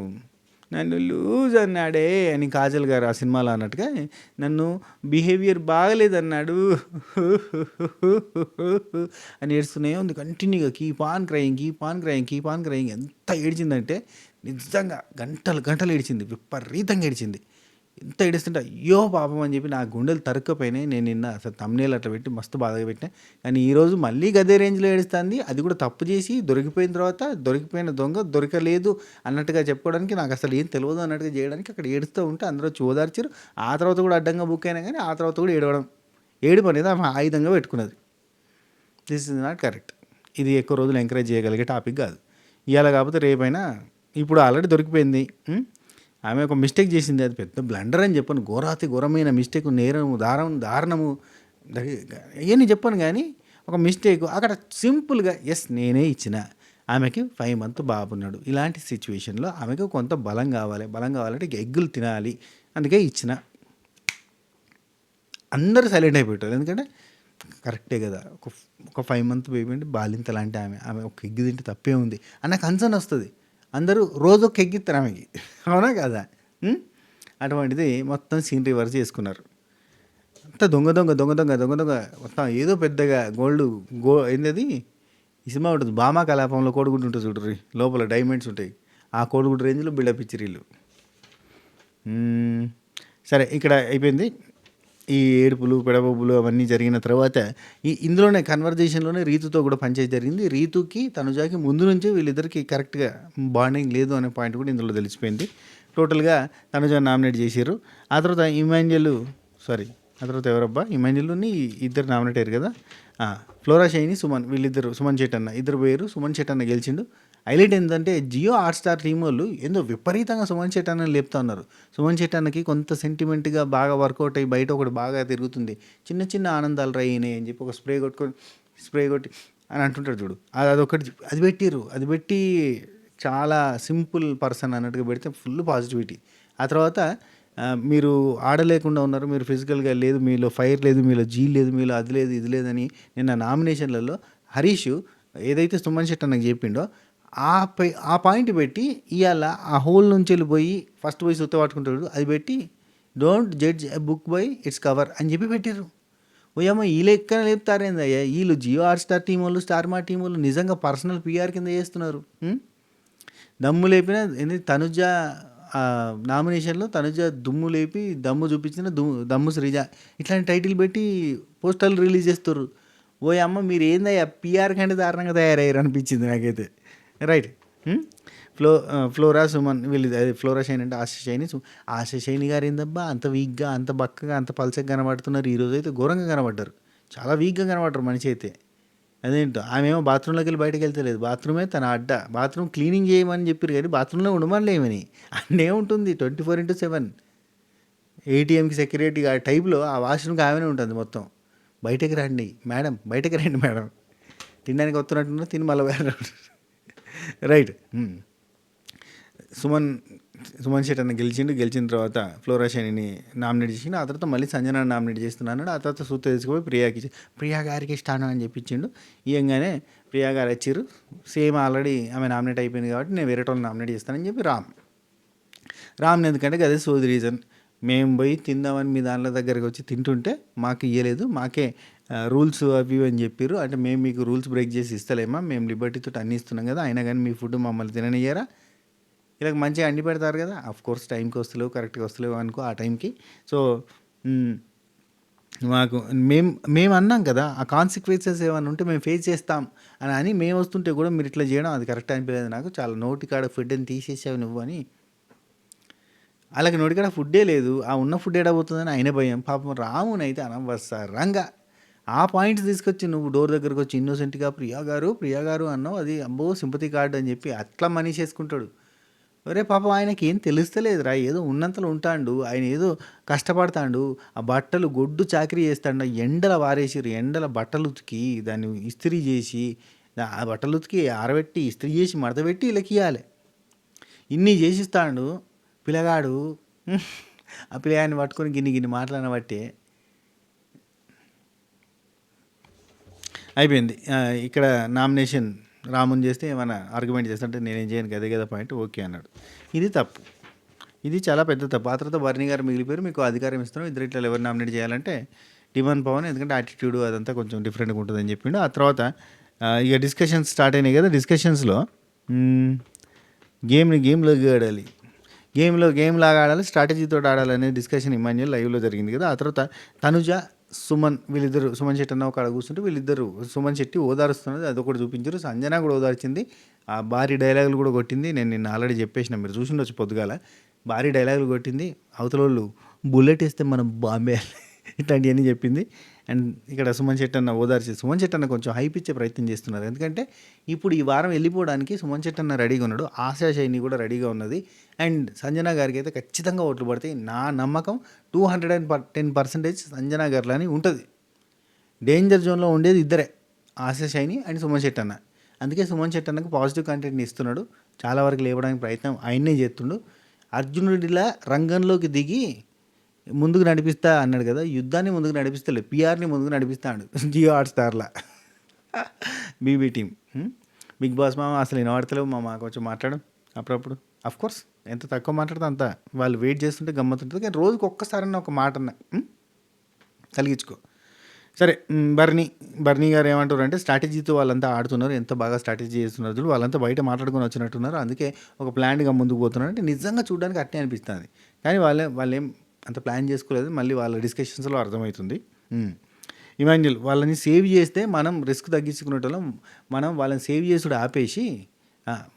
లూజ్ అన్నాడే అని కాజల్ గారు ఆ సినిమాలో అన్నట్టుగా నన్ను బిహేవియర్ బాగలేదన్నాడు అని ఏడుస్తూనే ఉంది కంటిన్యూగా. Keep on crying. ఎంత ఏడిచిందంటే నిజంగా గంటలు ఏడిచింది, విపరీతంగా ఏడిచింది. ఎంత ఏడుస్తుంటే అయ్యో పాపం అని చెప్పి నా గుండెలు తరుక్కపోయినాయి. నేను నిన్న అసలు తమ్నేల్ అట్లా పెట్టి మస్తు బాధగా పెట్టినా. కానీ ఈరోజు మళ్ళీ గదే రేంజ్లో ఏడుస్తుంది. అది కూడా తప్పు చేసి దొరికిపోయిన తర్వాత దొరికిపోయిన దొంగ దొరకలేదు అన్నట్టుగా చెప్పుకోవడానికి, నాకు అసలు ఏం తెలియదు అన్నట్టుగా చేయడానికి అక్కడ ఏడుస్తూ ఉంటే అందరూ ఓదార్చారు. ఆ తర్వాత కూడా అడ్డంగా బుక్ అయినా కానీ ఆ తర్వాత కూడా ఏడుపు అనేది ఆమె ఆయుధంగా పెట్టుకున్నది. This is not correct. ఇది ఎక్కువ రోజులు ఎంకరేజ్ చేయగలిగే టాపిక్ కాదు. ఇవాళ కాకపోతే రేపైనా, ఇప్పుడు ఆల్రెడీ దొరికిపోయింది. ఆమె ఒక మిస్టేక్ చేసింది, అది పెద్ద బ్లండర్ అని చెప్పను, ఘోరమైన మిస్టేక్, నేరము, దారుణము ఇవన్నీ చెప్పను. కానీ ఒక మిస్టేక్ అక్కడ సింపుల్గా ఎస్ నేనే ఇచ్చిన. ఆమెకి 5 month బాబున్నాడు. ఇలాంటి సిచ్యువేషన్లో ఆమెకు కొంత బలం కావాలంటే ఎగ్గులు తినాలి, అందుకే ఇచ్చిన. అందరూ సైలెంట్ అయిపోయారు. ఎందుకంటే కరెక్టే కదా, ఒక 5 మంత్ బేబీ అంటే బాలింత లాంటి ఆమె ఒక ఎగ్ తింటే తప్పే ఉంది అన్న కన్సర్న్ వస్తుంది. అందరూ రోజు ఒక ఎగ్ ఇస్తారు ఆమెకి, అవునా కదా? అటువంటిది మొత్తం సీన్ రివర్స్ చేసుకున్నారు. అంతా దొంగ దొంగ దొంగ దొంగ దొంగ దొంగ మొత్తం ఏదో పెద్దగా ఏంటది ఈ సినిమా ఉంటుంది భామా కలాపంలో కోడిగుడ్డు ఉంటుంది చూడరు, లోపల డైమండ్స్ ఉంటాయి, ఆ కోడిగుడ్డు రేంజ్లో బిల్డప్ ఇచ్చారు వీళ్ళు. సరే, ఇక్కడ అయిపోయింది. ఈ ఏడుపులు పెడబొబ్బులు అవన్నీ జరిగిన తర్వాత ఇందులోనే కన్వర్జేషన్లోనే రీతుతో కూడా పంచాయతీ జరిగింది. రీతుకి తనుజాకి ముందు నుంచి వీళ్ళిద్దరికి కరెక్ట్గా బాండింగ్ లేదు అనే పాయింట్ కూడా ఇందులో తెలిసిపోయింది. టోటల్గా తనుజా నామినేట్ చేశారు. ఆ తర్వాత ఆ తర్వాత ఎవరబ్బా ఇమాన్యుల్ని ఇద్దరు నామినేట్ అయ్యారు కదా, ఫ్లోరా షైని సుమన్, వీళ్ళిద్దరు సుమన్ చెట్టన్న ఇద్దరు పోయారు. సుమన్ చెట్టన్న గెలిచిండు. హైలైట్ ఏంటంటే జియో హాట్‌స్టార్ టీం వాళ్ళు ఏందో విపరీతంగా సుమన్ చెట్టన్నని లేపుతా ఉన్నారు. సుమన్ చెట్టన్నకి కొంత సెంటిమెంట్గా బాగా వర్కౌట్ అయ్యి బయట ఒకటి బాగా తిరుగుతుంది, చిన్న చిన్న ఆనందాలు రైనాయి అని చెప్పి ఒక స్ప్రే కొట్టి అని అంటుంటాడు చూడు, అదొకటి అది పెట్టిర్రు. అది పెట్టి చాలా సింపుల్ పర్సన్ అన్నట్టుగా పెడితే ఫుల్ పాజిటివిటీ. ఆ తర్వాత మీరు ఆడలేకుండా ఉన్నారు, మీరు ఫిజికల్గా లేదు, మీలో ఫైర్ లేదు, మీలో జీల్ లేదు, మీలో అది లేదు ఇది లేదని నిన్న నామినేషన్లలో హరీష్ ఏదైతే సుమన్ శెట్టి నాకు చెప్పిండో ఆ పాయింట్ పెట్టి ఇవాళ ఆ హోల్ నుంచి వెళ్ళిపోయి ఫస్ట్ పోయి సుత్త పట్టుకుంటాడు, అది పెట్టి don't judge a book by its cover అని చెప్పి పెట్టారు. ఓయమ్మ ఈ లెక్కన లేపుతారేందయ్యా వీళ్ళు. జియో హాట్‌స్టార్ టీం వాళ్ళు, స్టార్ మా టీం వాళ్ళు నిజంగా పర్సనల్ పిఆర్ కింద చేస్తున్నారు. దమ్ము లేపిన తనుజ నామినేషన్లో తనుజ దుమ్ము లేపి దమ్ము చూపించిన దమ్ము శ్రీజ ఇట్లాంటి టైటిల్ పెట్టి పోస్టర్లు రిలీజ్ చేస్తారు. ఓయమ్మ మీరు ఏందయ్యా పిఆర్ కంటే దారుణంగా తయారయ్యారు అనిపించింది నాకైతే. రైట్. ఫ్లోరా సుమన్ వీళ్ళు, ఫ్లోరా షైన్ అంటే ఆశ షైని గారు ఏందబ్బా అంత వీక్గా అంత బక్కగా అంత పల్చగా కనబడుతున్నారు. ఈరోజు అయితే ఘోరంగా కనబడ్డారు, చాలా వీక్గా కనబడ్డారు మనిషి అయితే. అదేంటో ఆమె ఏమో బాత్రూంలోకి వెళ్ళి బయటకు వెళ్తలేదు, బాత్రూమే తన అడ్డ. బాత్రూమ్ క్లీనింగ్ చేయమని చెప్పారు కానీ బాత్రూంలో ఉండమనిలేమని అన్నే ఉంటుంది 24/7. ఏటీఎంకి సెక్యూరిటీ ఆ టైప్లో ఆ వాష్రూమ్కి ఆమెనే ఉంటుంది మొత్తం. బయటకు రండి మేడం, బయటకు రండి మేడం, తినడానికి వస్తున్నట్టున్నా తిని మళ్ళీ వేరే. రైట్. సుమన్ శెట్టి అన్న గెలిచిన తర్వాత ఫ్లోరా షైనిని నామినేట్ చేసిండు. ఆ తర్వాత మళ్ళీ సంజన నామినేట్ చేస్తున్నాను. ఆ తర్వాత సూత్ర తీసుకుపోయి ప్రియా గారికి ఇస్తాను అని చెప్పించిండు. ఇవ్వగానే ప్రియా గారు వచ్చారు. సేమ్ ఆల్రెడీ ఆమె నామినేట్ అయిపోయింది కాబట్టి నేను వేరే వాళ్ళని నామినేట్ చేస్తానని చెప్పి రామ్ని ఎందుకంటే అదే సోది రీజన్. మేము పోయి తిందామని మీ దానిలో దగ్గరికి వచ్చి తింటుంటే మాకు ఇవ్వలేదు, మాకే రూల్స్ అవి అని చెప్పారు. అంటే మేము మీకు రూల్స్ బ్రేక్ చేసి ఇస్తలేమా, మేము లిబర్టీతో అన్నీ ఇస్తున్నాం కదా, అయినా కానీ మీ ఫుడ్ మమ్మల్ని తిననియ్యారా, ఇలా మంచిగా అండి పెడతారు కదా. ఆఫ్ కోర్స్ టైంకి వస్తలేవు, కరెక్ట్గా వస్తలేవు అనుకో ఆ టైంకి. సో మాకు మేము అన్నాం కదా ఆ కాన్సిక్వెన్సెస్ ఏమైనా ఉంటే మేము ఫేస్ చేస్తాం అని మేము వస్తుంటే కూడా మీరు ఇట్లా చేయడం అది కరెక్ట్ అనిపించలేదు నాకు. చాలా నోటికాడ ఫుడ్ అని తీసేసావు నువ్వు అని. అలాగే నోటికాడ ఫుడ్డే లేదు, ఆ ఉన్న ఫుడ్ ఏడబోతుందని ఆయన భయం. పాపం రామునైతే అనవసరంగా ఆ పాయింట్స్ తీసుకొచ్చి నువ్వు డోర్ దగ్గరకు వచ్చి ఇన్నోసెంట్గా ప్రియా గారు అన్నావు, అది అబ్బో సింపతి కార్డు అని చెప్పి అట్లా మనీష్ చేసుకుంటాడు. ఒరే పాపం ఆయనకి ఏం తెలుస్తలేదురా, ఏదో ఉన్నంతలో ఉంటాడు, ఆయన ఏదో కష్టపడతాడు, ఆ బట్టలు గొడ్డు చాకరీ చేస్తాడు, ఎండల వారేసిరు, ఎండల బట్టలు ఉతికి దాన్ని ఇస్త్రీ చేసి ఆ బట్టలు ఉతికి ఆరబెట్టి ఇస్త్రీ చేసి మడతపెట్టి ఇలా ఇవ్వాలి. ఇన్ని చేసిస్తాడు పిల్లగాడు. ఆ పిల్లగాడిని పట్టుకొని గిన్ని మాటలను బట్టి అయిపోయింది. ఇక్కడ నామినేషన్ రాముని చేస్తే ఏమైనా ఆర్గ్యుమెంట్ చేస్తుంటే నేనేం చేయను గదే కదా పాయింట్, ఓకే అన్నాడు. ఇది తప్పు, ఇది చాలా పెద్ద తప్పు. ఆ తర్వాత భరణి గారు మిగిలిపోయారు, మీకు అధికారం ఇస్తున్నాం, ఇద్దరు ఇట్లా ఎవరు నామినేట్ చేయాలంటే డిమాండ్ పవన్, ఎందుకంటే యాటిట్యూడ్ అదంతా కొంచెం డిఫరెంట్గా ఉంటుందని చెప్పిండు. ఆ తర్వాత ఇక డిస్కషన్స్ స్టార్ట్ అయినాయి కదా. డిస్కషన్స్లో గేమ్లోకి ఆడాలి, గేమ్ లాగా ఆడాలి, స్ట్రాటజీతో ఆడాలనే డిస్కషన్ ఇమాన్యుల్ లైవ్లో జరిగింది కదా. ఆ తర్వాత తనుజ సుమన్ వీళ్ళిద్దరు, సుమన్ శెట్టి అన్న ఒక ఆడ కూర్చుంటే వీళ్ళిద్దరు సుమన్ శెట్టి ఓదారుస్తున్నది అదొకటి చూపించారు. సంజన కూడా ఓదార్చింది, ఆ భారీ డైలాగులు కూడా కొట్టింది. నేను నిన్న ఆల్రెడీ చెప్పేసిన, మీరు చూసిండొచ్చు పొద్దుగాల, భారీ డైలాగులు కొట్టింది. అవతల వాళ్ళు బుల్లెట్ వేస్తే మనం బాంబే ఇట్లాంటివన్నీ చెప్పింది. అండ్ ఇక్కడ సుమన్ శెట్టి అన్న ఓదార్చి, సుమన్ శెట్టి అన్న కొంచెం హైప్ ఇచ్చే ప్రయత్నం చేస్తున్నారు, ఎందుకంటే ఇప్పుడు ఈ వారం వెళ్ళిపోవడానికి సుమన్ శెట్టి అన్న రెడీగా ఉన్నాడు, ఆశా షైని కూడా రెడీగా ఉన్నది. అండ్ సంజన గారికి అయితే ఖచ్చితంగా ఓట్లు పడతాయి. నా నమ్మకం 210% సంజన గారిని ఉంటుంది. డేంజర్ జోన్లో ఉండేది ఇద్దరే, ఆశా షైని అండ్ సుమన్ శెట్టి అన్న. అందుకే సుమన్ శెట్టి అన్నకు పాజిటివ్ కంటెంట్ని ఇస్తున్నాడు, చాలా వరకు లేవడానికి ప్రయత్నం ఆయన్నే చేస్తుండు. అర్జునుడిలా రంగంలోకి దిగి ముందుకు నడిపిస్తా అన్నాడు కదా, యుద్ధాన్ని ముందుకు నడిపిస్తలేదు, పిఆర్ని ముందుకు నడిపిస్తాడు జియో హాట్‌స్టార్‌లా. BB team. బిగ్ బాస్ మామ అసలు వినబడతలేవు మామ, కొంచెం మాట్లాడు అప్పుడప్పుడు. కోర్స్ ఎంత తక్కువ మాట్లాడితే అంత వాళ్ళు వెయిట్ చేస్తుంటే గమ్మత్తుంటుంది, కానీ రోజుకి ఒక్కసారన్నా ఒక మాట అన్న కలిగించుకో. సరే, బర్నీ గారు ఏమంటారు అంటే, స్ట్రాటజీతో వాళ్ళంతా ఆడుతున్నారు, ఎంత బాగా స్ట్రాటజీ చేస్తున్నారు చూడు, వాళ్ళంతా బయట మాట్లాడుకొని వచ్చినట్టున్నారు, అందుకే ఒక ప్లాన్గా ముందుకు పోతున్నారు అంటే నిజంగా చూడడానికి అట్నే అనిపిస్తుంది. కానీ వాళ్ళేం అంత ప్లాన్ చేసుకోలేదు, మళ్ళీ వాళ్ళ డిస్కషన్స్లో అర్థమవుతుంది. ఇమాన్యుల్ వాళ్ళని సేవ్ చేస్తే మనం రిస్క్ తగ్గించుకునేటోళ్ళం, మనం వాళ్ళని సేవ్ చేసుడు ఆపేసి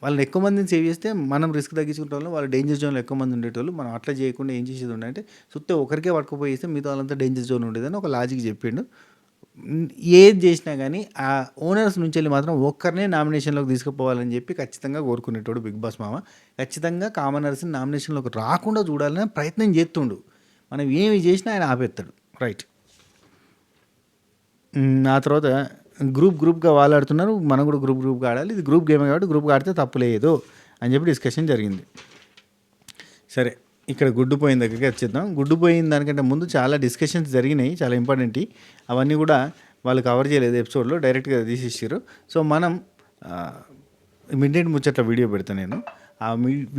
వాళ్ళని ఎక్కువ మందిని సేవ్ చేస్తే మనం రిస్క్ తగ్గించుకునేటోళ్ళం, వాళ్ళు డేంజర్ జోన్లో ఎక్కువ మంది ఉండేటోళ్ళు. మనం అట్లా చేయకుండా ఏం చేసేది ఉండే, సుత్తే ఒకరికే పట్టుకుపోయిస్తే మిగతా వాళ్ళంతా డేంజర్ జోన్ ఉండేదని ఒక లాజిక్ చెప్పిండు. ఏది చేసినా కానీ ఆ ఓనర్స్ నుంచి వెళ్ళి మాత్రం ఒక్కరినే నామినేషన్లోకి తీసుకుపోవాలని చెప్పి ఖచ్చితంగా కోరుకునేటోడు బిగ్ బాస్ మామ. ఖచ్చితంగా కామనర్స్ని నామినేషన్లోకి రాకుండా చూడాలని ప్రయత్నం చేస్తుండు. మనం ఏమి చేసినా ఆయన ఆపేస్తాడు. రైట్. ఆ తర్వాత గ్రూప్గా వాళ్ళు ఆడుతున్నారు, మనం కూడా గ్రూప్గా ఆడాలి, ఇది గ్రూప్ గేమ్ కాబట్టి గ్రూప్గా ఆడితే తప్పులేదు అని చెప్పి డిస్కషన్ జరిగింది. సరే, ఇక్కడ గుడ్డు పోయిన దగ్గరికి వచ్చేద్దాం. గుడ్డు పోయిన దానికంటే ముందు చాలా డిస్కషన్స్ జరిగినాయి, చాలా ఇంపార్టెంట్. అవన్నీ కూడా వాళ్ళు కవర్ చేయలేదు ఎపిసోడ్లో, డైరెక్ట్గా తీసేసారు. సో మనం మిడ్నైట్ ముచ్చట్ల వీడియో పెడతాను నేను. ఆ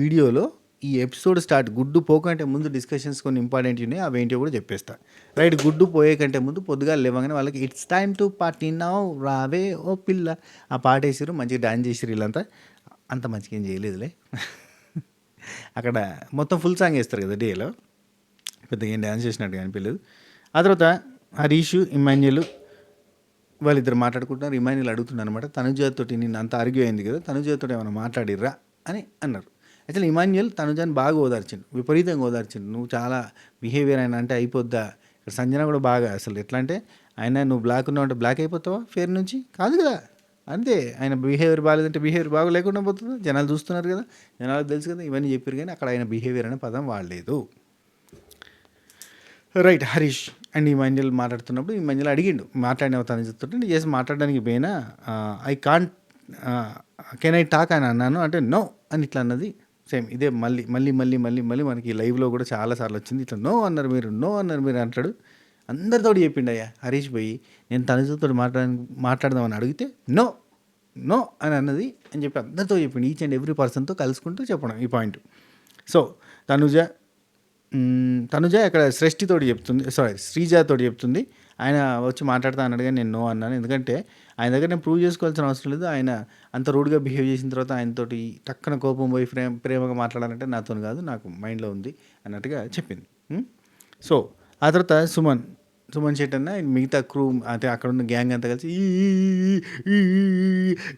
వీడియోలో ఈ ఎపిసోడ్ గుడ్డు పోకంటే ముందు డిస్కషన్స్ కొన్ని ఇంపార్టెంట్ ఉన్నాయి, అవేంటో కూడా చెప్పేస్తా. రైట్. గుడ్డు పోయే కంటే ముందు పొద్దుగా లేవగానే వాళ్ళకి it's time to party now రావే ఓ పిల్ల ఆ పాట వేసారు, మంచిగా డాన్స్ చేసారు. వీళ్ళంతా అంత మంచిగా ఏం చేయలేదులే. అక్కడ మొత్తం ఫుల్ సాంగ్ వేస్తారు కదా డేలో, పెద్దగా ఏం డ్యాన్స్ చేసినట్టుగా అనిపించలేదు. ఆ తర్వాత హరీష్, ఇమాన్యుల్ వాళ్ళిద్దరు మాట్లాడుకుంటున్నారు. ఇమాన్యుల్ అడుగుతున్నారు అనమాట, తనుజతో నిన్ను అంత ఆర్గ్యూ అయింది కదా, తనుజతో ఏమైనా మాట్లాడిర్రా అని అన్నారు. యాక్చువల్లీ ఇమాన్యుల్ తనుజాని బాగా ఓదార్చిండు, విపరీతంగా ఓదార్చిండు. నువ్వు చాలా బిహేవియర్ అయినా అంటే అయిపోద్దా. ఇక్కడ సంజన కూడా బాగా, అసలు ఎట్లా అంటే ఆయన నువ్వు బ్లాక్ ఉన్నావు అంటే బ్లాక్ అయిపోతావా ఫేర్ నుంచి, కాదు కదా. అంతే, ఆయన బిహేవియర్ బాగాలేదంటే బిహేవియర్ బాగా లేకుండా పోతుందా, జనాలు చూస్తున్నారు కదా, జనాలకు తెలుసు కదా. ఇవన్నీ చెప్పారు కానీ అక్కడ ఆయన బిహేవియర్ అనే పదం వాడలేదు. రైట్. హరీష్ అండ్ ఇమాన్యుల్ మాట్లాడుతున్నప్పుడు ఇమాన్యుల్ అడిగిండు, మాట్లాడిన తను చెప్తుంటే చేసి మాట్లాడడానికి పోయినా I can't can I talk అని అన్నాను అంటే నో అని ఇట్లా అన్నది. సేమ్ ఇదే మళ్ళీ మళ్ళీ మళ్ళీ మళ్ళీ మళ్ళీ మనకి లైవ్లో కూడా చాలాసార్లు వచ్చింది. ఇట్లా నో అన్నారు మీరు అంటాడు. అందరితో చెప్పిండు అయ్యా హరీష్ పోయి, నేను తనుజతో మాట్లాడదామని అడిగితే నో నో అని అన్నది అని చెప్పి అందరితో చెప్పిండు. ఈచ్ అండ్ ఎవ్రీ పర్సన్తో కలుసుకుంటూ చెప్పడం ఈ పాయింట్. సో తనుజ అక్కడ శ్రేష్ఠితోటి చెప్తుంది, శ్రీజాతోటి చెప్తుంది. ఆయన వచ్చి మాట్లాడతా అన్నాడు కానీ నేను నో అన్నాను, ఎందుకంటే ఆయన దగ్గర నేను ప్రూవ్ చేసుకోవాల్సిన అవసరం లేదు. ఆయన అంత రూడ్గా బిహేవ్ చేసిన తర్వాత ఆయనతోటి టక్కన కోపం పోయి ప్రేమగా మాట్లాడాలంటే నాతో కాదు, నాకు మైండ్లో ఉంది అన్నట్టుగా చెప్పింది. సో ఆ తర్వాత సుమన్ శెట్టి అన్న మిగతా క్రూ అంటే అక్కడ ఉన్న గ్యాంగ్ అంతా కలిసి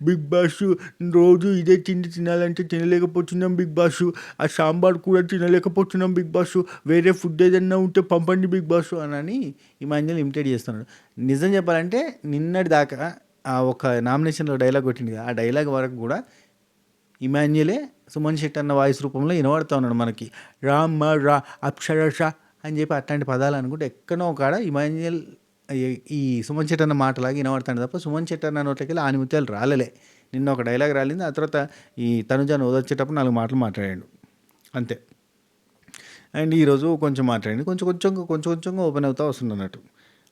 బిగ్ బాస్ రోజు ఇదే తినాలంటే తినలేకపోతున్నాం బిగ్ బాస్, ఆ సాంబార్ కూడా తినలేకపోతున్నాం బిగ్ బాస్, వేరే ఫుడ్ ఏదన్నా ఉంటే పంపండి బిగ్ బాస్ అని ఇమాన్యుల్ ఇమిటేట్ చేస్తున్నాడు. నిజం చెప్పాలంటే నిన్నటి దాకా ఆ ఒక నామినేషన్లో డైలాగ్ కొట్టింది, ఆ డైలాగ్ వరకు కూడా ఇమాన్యులే సుమన్ శెట్టి అన్న వాయిస్ రూపంలో వినబడుతూ ఉన్నాడు మనకి. రామ్మ రా అప్సరస అని చెప్పి అట్లాంటి పదాలు అనుకుంటే ఎక్కడో కాడ ఇమాన్యుల్ ఈ సుమన్ శెట్టి అన్న మాటలాగా వినబడతాడు తప్ప సుమన్ శెట్టి అన్న నోట్లకి ఆనిముత్యాలు రాలే. నిన్న ఒక డైలాగ్ రాలింది, ఆ తర్వాత ఈ తనుజాను ఓదొచ్చేటప్పుడు 4 మాటలు మాట్లాడాడు అంతే. అండ్ ఈరోజు కొంచెం మాట్లాడండి, కొంచెంగా ఓపెన్ అవుతా వస్తుంది అన్నట్టు.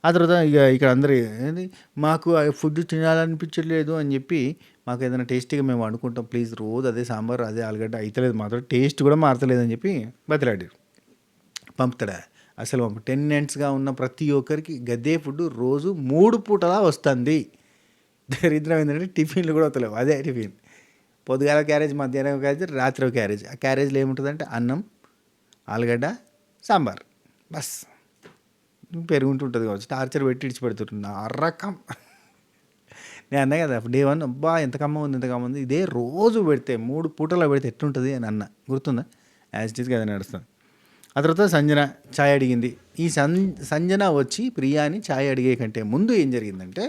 ఆ తర్వాత ఇక్కడ అందరూ ఏంది మాకు ఫుడ్ తినాలనిపించట్లేదు అని చెప్పి, మాకు ఏదైనా టేస్టీగా మేము వండుకుంటాం ప్లీజ్, రోజు అదే సాంబార్ అదే ఆలుగడ్డ అవుతలేదు, మాత్రం టేస్ట్ కూడా మారతలేదు అని చెప్పి బతిలాడారు. పంపుతాడా అసలు 10 నెంట్స్గా ఉన్న ప్రతి ఒక్కరికి గదే ఫుడ్ రోజు 3 పూటలా వస్తుంది. దరిద్రం ఏంటంటే టిఫిన్లు కూడా వస్తలేవు, అదే టిఫిన్. పొద్దుగాల క్యారేజ్, మధ్యాహ్నం క్యారేజ్, రాత్రి క్యారేజ్. ఆ క్యారేజ్లో ఏముంటుందంటే అన్నం, ఆలుగడ్డ, సాంబార్, బస్. పెరుగుంటుంటుంది కావచ్చు, టార్చర్ పెట్టి ఇడిచిపెడుతుంటుంది ఆ రకం. నేను అన్నా కదా డే 1 అబ్బా ఎంత కమ్మ ఉంది, ఇదే రోజు పెడితే 3 పూటలా పెడితే ఎట్లుంటుంది అని అన్న, గుర్తుందా? యాజ్ ఇట్ ఈస్గా అదే నడుస్తుంది. ఆ తర్వాత సంజన ఛాయ్ అడిగింది. ఈ సంజన వచ్చి ప్రియాని ఛాయ్ అడిగే కంటే ముందు ఏం జరిగిందంటే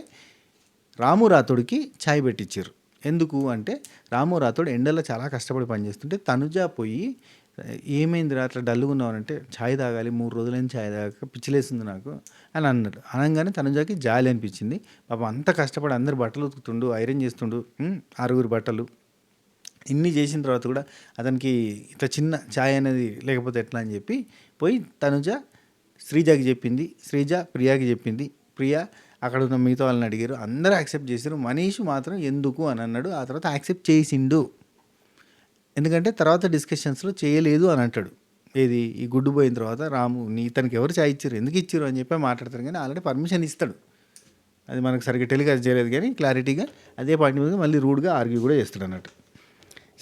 రాము రాథోడ్కి ఛాయ్ పెట్టించారు. ఎందుకు అంటే రాము రాథోడ్ ఎండలో చాలా కష్టపడి పనిచేస్తుంటే తనుజ పోయి ఏమైంది అట్లా డల్లుగా ఉన్నావనంటే ఛాయ్ తాగాలి, 3 రోజులైన ఛాయ్ తాగాక పిచ్చిలేస్తుంది నాకు అని అన్నాడు. అనగానే తనుజకి జాలి అనిపించింది. పాపం అంత కష్టపడి అందరు బట్టలు ఉతుకుతుండు, ఐరన్ చేస్తుండు, 6 బట్టలు ఇన్ని చేసిన తర్వాత కూడా అతనికి ఇట్లా చిన్న ఛాయ్ అనేది లేకపోతే ఎట్లా అని చెప్పి పోయి తనుజ శ్రీజకి చెప్పింది, శ్రీజ ప్రియాకి చెప్పింది, ప్రియా అక్కడ ఉన్న మిగతా వాళ్ళని అడిగారు, అందరూ యాక్సెప్ట్ చేశారు. మనీష్ మాత్రం ఎందుకు అని అన్నాడు. ఆ తర్వాత యాక్సెప్ట్ చేసిండు, ఎందుకంటే తర్వాత డిస్కషన్స్లో చేయలేదు అని అంటాడు. ఏది ఈ గుడ్డు పోయిన తర్వాత రాము ఇతనికి ఎవరు చాయ్ ఇచ్చారు, ఎందుకు ఇచ్చారు అని చెప్పి మాట్లాడతారు, కానీ ఆల్రెడీ పర్మిషన్ ఇస్తాడు. అది మనకు సరిగ్గా టెలికాస్ట్ చేయలేదు, కానీ క్లారిటీగా అదే పాయింట్ మీద మళ్ళీ రూడ్గా ఆర్గ్యూ కూడా చేస్తాడు అన్నట్టు.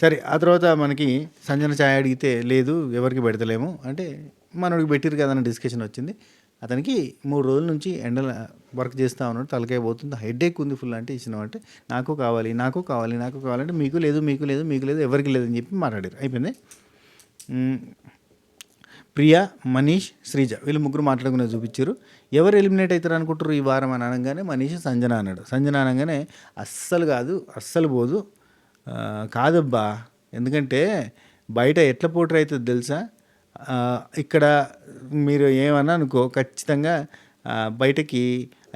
సరే, ఆ తర్వాత మనకి సంజన ఛాయ్ అడిగితే లేదు ఎవరికి పెడతలేము అంటే మనోడికి పెట్టిరు కదా అన్న డిస్కషన్ వచ్చింది. అతనికి 3 రోజుల నుంచి ఎండలో వర్క్ చేస్తూ ఉన్నాడు, తలకాయ పోతుంది, హెడేక్ ఉంది ఫుల్ అంటే ఇచ్చినామంటే నాకు కావాలి నాకు కావాలి నాకు కావాలంటే మీకు లేదు మీకు లేదు మీకు లేదు ఎవరికి లేదని చెప్పి మాట్లాడారు. అయిపోయింది. ప్రియా, మనీష్, శ్రీజ వీళ్ళు ముగ్గురు మాట్లాడుకునేది చూపించారు. ఎవరు ఎలిమినేట్ అవుతారు అనుకుంటారు ఈ వారం అని అనగానే మనీష్ సంజన అన్నాడు. సంజన అనగానే అస్సలు కాదు, అస్సలు పోదు, కాదబ్బా, ఎందుకంటే బయట ఎట్లా పోటర్ అవుతుంది తెలుసా, ఇక్కడ మీరు ఏమన్నా అనుకో ఖచ్చితంగా బయటకి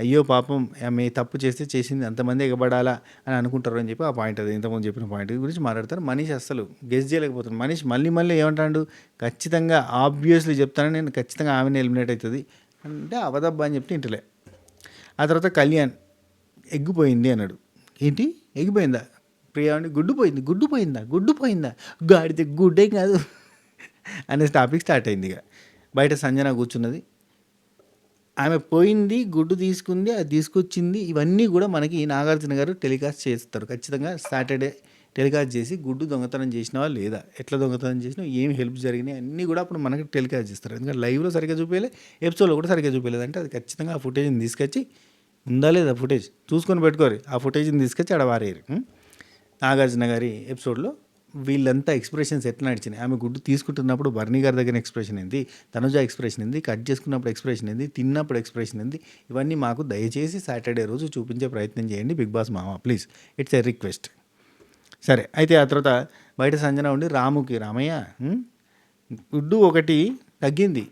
అయ్యో పాపం ఆమె తప్పు చేస్తే చేసింది అంతమంది ఎగబడాలా అని అనుకుంటారు అని చెప్పి ఆ పాయింట్, అది ఇంతకుముందు చెప్పిన పాయింట్ గురించి మాట్లాడతారు. మనీష్ అస్సలు గెస్ చేయలేకపోతున్నాడు. మనీష్ మళ్ళీ ఏమంటాడు, ఖచ్చితంగా ఆబ్వియస్లీ చెప్తాను నేను, ఖచ్చితంగా ఆమెనే ఎలిమినేట్ అవుతుంది అంటే అవదబ్బా అని చెప్తే ఇంటలే. ఆ తర్వాత కళ్యాణ్ ఎగ్గిపోయింది అన్నాడు. ఏంటి ఎగ్గిపోయిందా? ప్రియా అండి గుడ్డు పోయిందా గాడితే గుడ్డే కాదు అనే టాపిక్ స్టార్ట్ అయింది. ఇక బయట సంజన కూర్చున్నది, ఆమె పోయింది, గుడ్డు తీసుకుంది, అది తీసుకొచ్చింది, ఇవన్నీ కూడా మనకి నాగార్జున గారు టెలికాస్ట్ చేస్తారు ఖచ్చితంగా. సాటర్డే టెలికాస్ట్ చేసి గుడ్డు దొంగతనం చేసినావా లేదా, ఎట్లా దొంగతనం చేసినా, ఏమి హెల్ప్ జరిగినాయి అన్నీ కూడా అప్పుడు మనకి టెలికాస్ట్ చేస్తారు. ఎందుకంటే లైవ్లో సరిగ్గా చూపించలే, ఎపిసోడ్లో కూడా సరిగ్గా చూపించలేదు అంటే అది ఖచ్చితంగా ఆ ఫుటేజ్ని తీసుకొచ్చి, ఉందా లేదా ఫుటేజ్ చూసుకొని పెట్టుకోరు, ఆ ఫుటేజ్ని తీసుకొచ్చి ఆడ వారేరు. నాగార్జున గారి ఎపిసోడ్లో వీళ్ళంతా ఎక్స్ప్రెషన్స్ ఎట్లా నడిచినాయి, ఆమె గుడ్డు తీసుకుంటున్నప్పుడు బర్నీ గారి దగ్గర ఎక్స్ప్రెషన్ ఏంది, తనుజ ఎక్స్ప్రెషన్ ఏంది, కట్ చేసుకున్నప్పుడు ఎక్స్ప్రెషన్ ఏంది, తిన్నప్పుడు ఎక్స్ప్రెషన్ ఏంది, ఇవన్నీ మాకు దయచేసి సాటర్డే రోజు చూపించే ప్రయత్నం చేయండి బిగ్ బాస్ మామ, ప్లీజ్, ఇట్స్ ఎ రిక్వెస్ట్. సరే, అయితే ఆ తర్వాత బయట సంజన ఉండి రాముకి, రామయ్య గుడ్డు ఒకటి తగ్గింది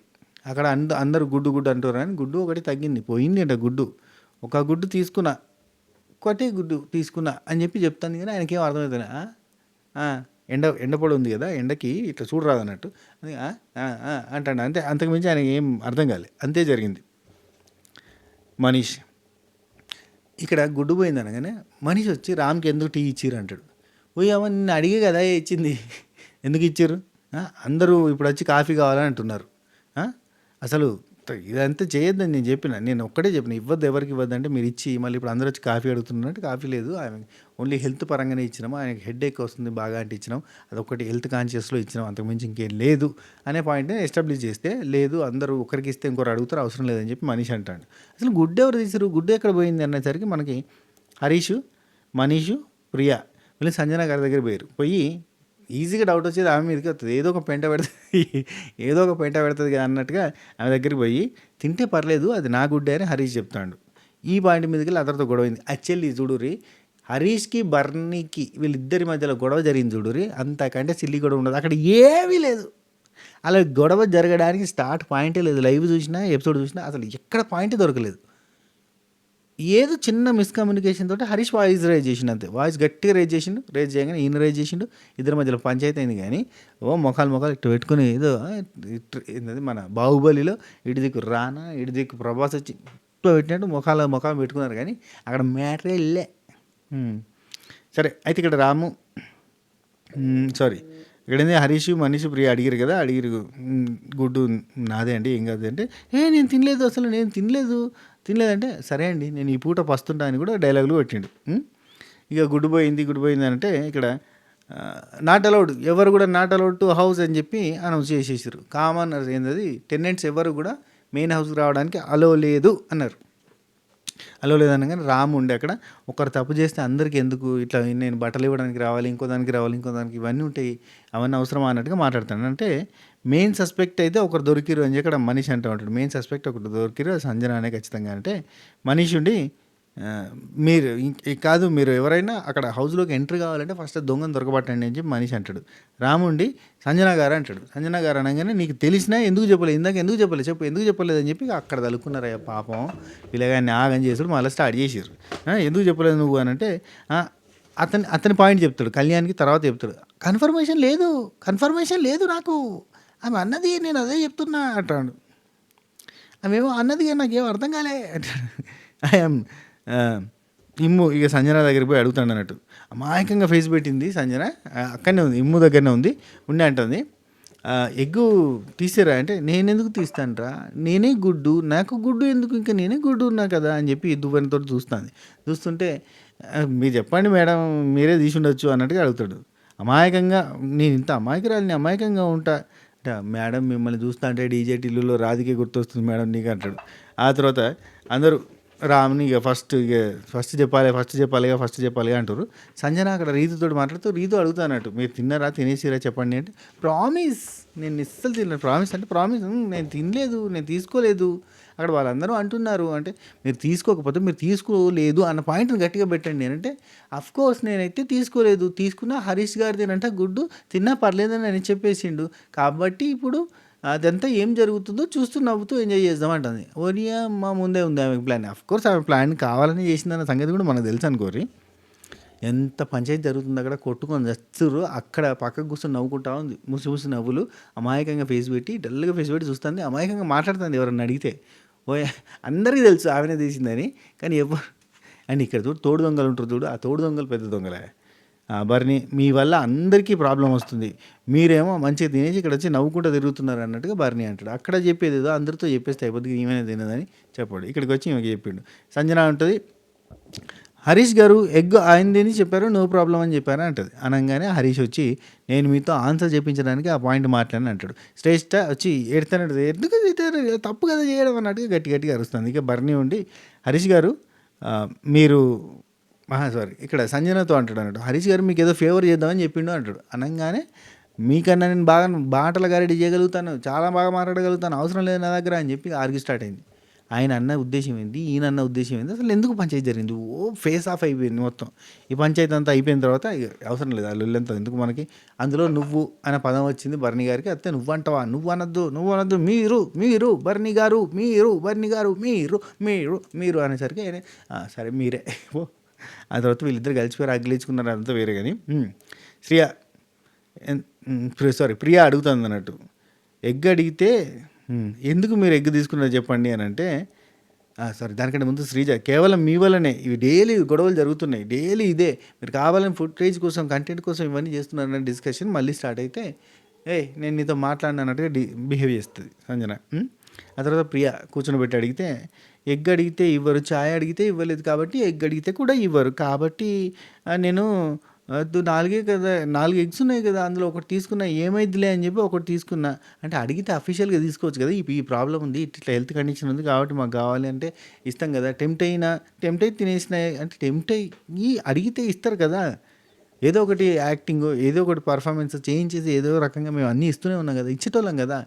అక్కడ, అందరూ గుడ్డు అంటారు కానీ గుడ్డు ఒకటి తగ్గింది, పోయింది అంట గుడ్డు, ఒక గుడ్డు తీసుకున్నా, ఒకటే గుడ్డు తీసుకున్నా అని చెప్పి చెప్తాను, కానీ ఆయనకేం అర్థమవుతుంది, ఎండపొడి ఉంది కదా, ఎండకి ఇట్లా చూడరాదు అన్నట్టు అది అంటాడు. అంతే, అంతకుమించి ఆయనకి ఏం అర్థం కాలేదు, అంతే జరిగింది. మనీష్ ఇక్కడ గుడ్డు పోయింది అనగానే మనీష్ వచ్చి రామ్కి ఎందుకు టీ ఇచ్చిర్రు అంటాడు. పోయామా నిన్ను అడిగే కదా ఇచ్చింది, ఎందుకు ఇచ్చారు, అందరూ ఇప్పుడు వచ్చి కాఫీ కావాలని అంటున్నారు, అసలు ఇదంతా చేయొద్దని నేను ఒక్కటే చెప్పిన, ఇవ్వద్దు ఎవరికి ఇవ్వద్దు అంటే మీరు ఇచ్చి మళ్ళీ ఇప్పుడు అందరూ వచ్చి కాఫీ అడుగుతున్నట్టు, కాఫీ లేదు, ఆమె ఓన్లీ హెల్త్ పరంగానే ఇచ్చినాము, ఆయనకి హెడేక్ వస్తుంది బాగా అంటే ఇచ్చినాం, అదొకటి హెల్త్ కాన్షియస్లో ఇచ్చినాం, అంతకుమించి ఇంకేం లేదు అనే పాయింట్ని ఎస్టాబ్లిష్ చేస్తే, లేదు అందరూ ఒకరికి ఇస్తే ఇంకొకరు అడుగుతారు అవసరం లేదని చెప్పి మనీష్ అంటాడు. అసలు గుడ్డు ఎవరు తీసారు, గుడ్డు ఎక్కడ పోయింది అనేసరికి మనకి హరీషు, మనీషు, ప్రియా వీళ్ళు సంజన గారి దగ్గర పోయి ఈజీగా డౌట్ వచ్చేది ఆమె మీదకి వస్తుంది, ఏదో ఒక పెంట పెడుతుంది కదా అన్నట్టుగా ఆమె దగ్గరికి పోయి, తింటే పర్లేదు అది నా గుడ్డే అని హరీష్ చెప్తాడు. ఈ పాయింట్ మీదకి అతనితో గొడవైంది. యాక్చువల్లీ చూడురి, హరీష్కి బర్నీకి వీళ్ళిద్దరి మధ్యలో గొడవ జరిగింది చూడురి, అంతకంటే సిల్లి గొడవ ఉండదు అక్కడ, ఏమీ లేదు. అలా గొడవ జరగడానికి స్టార్ట్ పాయింటే లేదు. లైవ్ చూసినా ఎపిసోడ్ చూసినా అసలు ఎక్కడ పాయింట్ దొరకలేదు. ఏదో చిన్న మిస్కమ్యూనికేషన్ తోటి హరీష్ వాయిస్ రైజ్ చేసిండు, అంతే, వాయిస్ గట్టిగా రేజ్ చేయగానే ఈయన రేజ్ చేసిండు, ఇద్దరి మధ్యలో పంచాయతీ అయింది. కానీ మొఖాలు ఇట్లా పెట్టుకుని ఏదో ఏంటది మన బాహుబలిలో ఇటు దిక్కు రానా ఇటు దిక్కు ప్రభాస్ వచ్చి ఇట్లా పెట్టినట్టు మొఖాలు పెట్టుకున్నారు, కానీ అక్కడ మ్యాటరే వెళ్ళే. సరే, అయితే ఇక్కడ రాము ఇక్కడేంది హరీష్, మనీష్, ప్రియ అడిగారు గుడ్డు నాదే అండి ఏం కాదు అంటే, నేను తినలేదు, అసలు నేను తినలేదంటే, సరే అండి నేను ఈ పూట పస్తుంటా అని కూడా డైలాగులు పెట్టిండు. ఇక గుడ్డు పోయింది అంటే ఇక్కడ నాట్ అలౌడ్, ఎవరు కూడా నాట్ అలౌడ్ టు హౌస్ అని చెప్పి అనౌన్స్ చేసేసారు. కామన్ ఏంటది, టెనెంట్స్ ఎవరు కూడా మెయిన్ హౌస్కి రావడానికి అలో లేదు అన్నారు. అలో లేదనగానే రాము ఉండే అక్కడ, ఒకరు తప్పు చేస్తే అందరికీ ఎందుకు ఇట్లా, నేను బట్టలు ఇవ్వడానికి రావాలి, ఇంకో దానికి ఇవన్నీ ఉంటాయి, అవన్నీ అవసరమా అన్నట్టుగా మాట్లాడతాను. అంటే మెయిన్ సస్పెక్ట్ అయితే ఒకరు దొరికిరు అని చెప్పి అక్కడ మనీష్ అంటూ ఉంటాడు. మెయిన్ సస్పెక్ట్ ఒకరు దొరికిరు, సంజన అనే ఖచ్చితంగా. అంటే మనీష్ ఉండి మీరు ఎవరైనా అక్కడ హౌస్లోకి ఎంట్రీ కావాలంటే ఫస్ట్ దొంగను దొరకబట్టండి అని చెప్పి మనీష్ అంటాడు. రాముండి సంజన గారు అంటాడు. సంజన గారు అనగానే నీకు తెలిసినా ఎందుకు చెప్పలేదు, ఇందాక ఎందుకు చెప్పలేదు అని చెప్పి అక్కడ తలుక్కున్నారయ్యా పాపం, ఇలాగాన్ని ఆగని చేసుడు మళ్ళీ స్టార్ట్ చేసారు. ఎందుకు చెప్పలేదు నువ్వు అని అంటే అతని పాయింట్ చెప్తాడు, కళ్యాణ్కి తర్వాత చెప్తాడు, కన్ఫర్మేషన్ లేదు నాకు, ఆమె అన్నది నేను అదే చెప్తున్నా అంటాడు. ఆమెమో అన్నది కానీ నాకేం అర్థం కాలే అంటాడు. ఐఎమ్ ఇమ్ము ఇక సంజన దగ్గరికి పోయి అడుగుతాడు అన్నట్టు. అమాయకంగా ఫేస్ పెట్టింది సంజన, అక్కడనే ఉంది, ఇమ్ము దగ్గరనే ఉంది, ఉండే అంటుంది. ఎగ్గు తీసారా అంటే, నేనెందుకు తీస్తానురా, నేనే గుడ్డు, నాకు గుడ్డు ఎందుకు, ఇంకా నేనే గుడ్డు ఉన్నా కదా అని చెప్పి దువ్వెనతో చూస్తుంది. చూస్తుంటే మీరు చెప్పండి మేడం, మీరే తీసి ఉండొచ్చు అన్నట్టుగా అడుగుతాడు. అమాయకంగా, నేను ఇంత అమాయకురాలిని, అమాయకంగా ఉంటా అంటే, మేడం మిమ్మల్ని చూస్తా అంటే డీజే టిల్లులో రాధికే గుర్తొస్తుంది మేడం నీకు అంటాడు. ఆ తర్వాత అందరూ రామ్ని ఇక ఫస్ట్ చెప్పాలిగా అంటారు. సంజన అక్కడ రీతుతో మాట్లాడుతూ రీతు అడుగుతా అన్నట్టు, మీరు తిన్నారా, తినేసిరా చెప్పండి అంటే, ప్రామిస్ నేను ఇస్సలు తినలేదు, ప్రామిస్ అంటే ప్రామిస్ నేను తినలేదు, నేను తీసుకోలేదు. అక్కడ వాళ్ళందరూ అంటున్నారు అంటే, మీరు తీసుకోకపోతే మీరు తీసుకోలేదు అన్న పాయింట్ని గట్టిగా పెట్టండి. నేనంటే అఫ్కోర్స్ నేనైతే తీసుకోలేదు, తీసుకున్నా హరీష్ గారు తినంట గుడ్డు, తిన్నా పర్లేదని నేను చెప్పేసిండు, కాబట్టి ఇప్పుడు అదంతా ఏం జరుగుతుందో చూస్తూ నవ్వుతూ ఎంజాయ్ చేద్దాం అంటుంది. ఓరియా మా ముందే ఉంది ఆమె ప్లాన్. అఫ్కోర్స్ ఆమె ప్లాన్ కావాలని చేసిందన్న సంగతి కూడా మనకు తెలుసు అనుకోరి. ఎంత పంచాయతీ జరుగుతుంది అక్కడ, కొట్టుకొని చస్తురు. అక్కడ పక్కకు కూర్చొని నవ్వుకుంటా ఉంది, ముసి నవ్వులు, అమాయకంగా ఫేస్ పెట్టి, డల్గా ఫేస్ పెట్టి చూస్తుంది, అమాయకంగా మాట్లాడుతుంది ఎవరన్నా అడిగితే. ఓ అందరికీ తెలుసు ఆమెనే తీసిందని, కానీ ఎవరు. అండ్ ఇక్కడ చూడు తోడు దొంగలు ఉంటారు చూడు, ఆ తోడు దొంగలు పెద్ద దొంగలే. బర్ని మీ వల్ల అందరికీ ప్రాబ్లం వస్తుంది, మీరేమో మంచిగా తినేసి ఇక్కడ వచ్చి నవ్వుకుంటూ తిరుగుతున్నారు అన్నట్టుగా బర్ని అంటాడు. అక్కడ చెప్పేది ఏదో అందరితో చెప్పేస్తే అయిపోతుంది, ఈమెనే తినదని చెప్పాడు. ఇక్కడికి వచ్చి ఈమెకి చెప్పిండు. సంజన ఉంటుంది, హరీష్ గారు ఎగ్ ఆయనదని చెప్పారు, నో ప్రాబ్లం అని చెప్పారు అంటది. అనగానే హరీష్ వచ్చి, నేను మీతో ఆన్సర్ చెప్పించడానికి ఆ పాయింట్ మాట్లాడని అంటాడు. శ్రేష్ఠ వచ్చి ఏడుతానంటది, ఎందుకు తప్పు కదా చేయడం అన్నట్టుగా గట్టిగా అరుస్తుంది. ఇక బర్ని ఉండి, హరీష్ గారు మీరు సారీ ఇక్కడ సంజనతో అంటాడు అన్నట్టు, హరీష్ గారు మీకు ఏదో ఫేవర్ చేద్దామని చెప్పిండు అంటాడు. అనగానే, మీకన్నా నేను బాగా బాటల గారెడి చేయగలుగుతాను, చాలా బాగా మాట్లాడగలుగుతాను, అవసరం లేదు నా దగ్గర అని చెప్పి ఆర్గ్యూ స్టార్ట్ అయింది. ఆయన అన్న ఉద్దేశం ఏంటి, ఈయన అన్న ఉద్దేశం ఏంటి, అసలు ఎందుకు పంచాయతీ జరిగింది, ఫేస్ ఆఫ్ అయిపోయింది మొత్తం. ఈ పంచాయతీ అంతా అయిపోయిన తర్వాత అవసరం లేదు ఆ లొల్లంతా ఎందుకు మనకి. అందులో నువ్వు అనే పదం వచ్చింది బర్ని గారికి. అత్తే నువ్వు అంటావా, నువ్వు అనద్దు, మీరు బర్ని గారు, మీరు అనేసరికి ఆయన సరే మీరే ఓ. ఆ తర్వాత వీళ్ళిద్దరు కలిసిపోయారు, అగ్గిలించుకున్నారు, అదంతా వేరే. కానీ ప్రియా అడుగుతుంది అన్నట్టు, ఎగ్ అడిగితే ఎందుకు మీరు ఎగ్ తీసుకున్నారు చెప్పండి అని అంటే, సారీ దానికంటే ముందు శ్రీజ, కేవలం మీ వల్లనే ఇవి డైలీ గొడవలు జరుగుతున్నాయి, డైలీ ఇదే, మీరు కావాలని ఫుటేజ్ కోసం, కంటెంట్ కోసం ఇవన్నీ చేస్తున్నారన్న డిస్కషన్ మళ్ళీ స్టార్ట్ అయితే, నేను నీతో మాట్లాడినట్టుగా బిహేవ్ చేస్తుంది సంజన. ఆ తర్వాత ప్రియా కూర్చొని అడిగితే, ఎగ్ అడిగితే ఇవ్వరు, ఛాయ్ అడిగితే ఇవ్వలేదు, కాబట్టి ఎగ్ అడిగితే కూడా ఇవ్వరు, కాబట్టి నేను 4 కదా, 4 ఎగ్స్ ఉన్నాయి కదా, అందులో ఒకటి తీసుకున్నా ఏమైద్దిలే అని చెప్పి ఒకటి తీసుకున్నా. అంటే అడిగితే అఫీషియల్గా తీసుకోవచ్చు కదా, ఈ ప్రాబ్లం ఉంది, ఇట్లా హెల్త్ కండిషన్ ఉంది కాబట్టి మాకు కావాలి అంటే ఇస్తాం కదా, టెంప్ట్ అయి తినేసిన అంటే టెంప్ట్ అయ్యి అడిగితే ఇస్తారు కదా. ఏదో ఒకటి యాక్టింగ్, ఏదో ఒకటి పర్ఫార్మెన్స్ చేయించేసి ఏదో రకంగా మేము అన్నీ ఇస్తూనే ఉన్నాం కదా, ఇచ్చేటోళ్ళం కదా,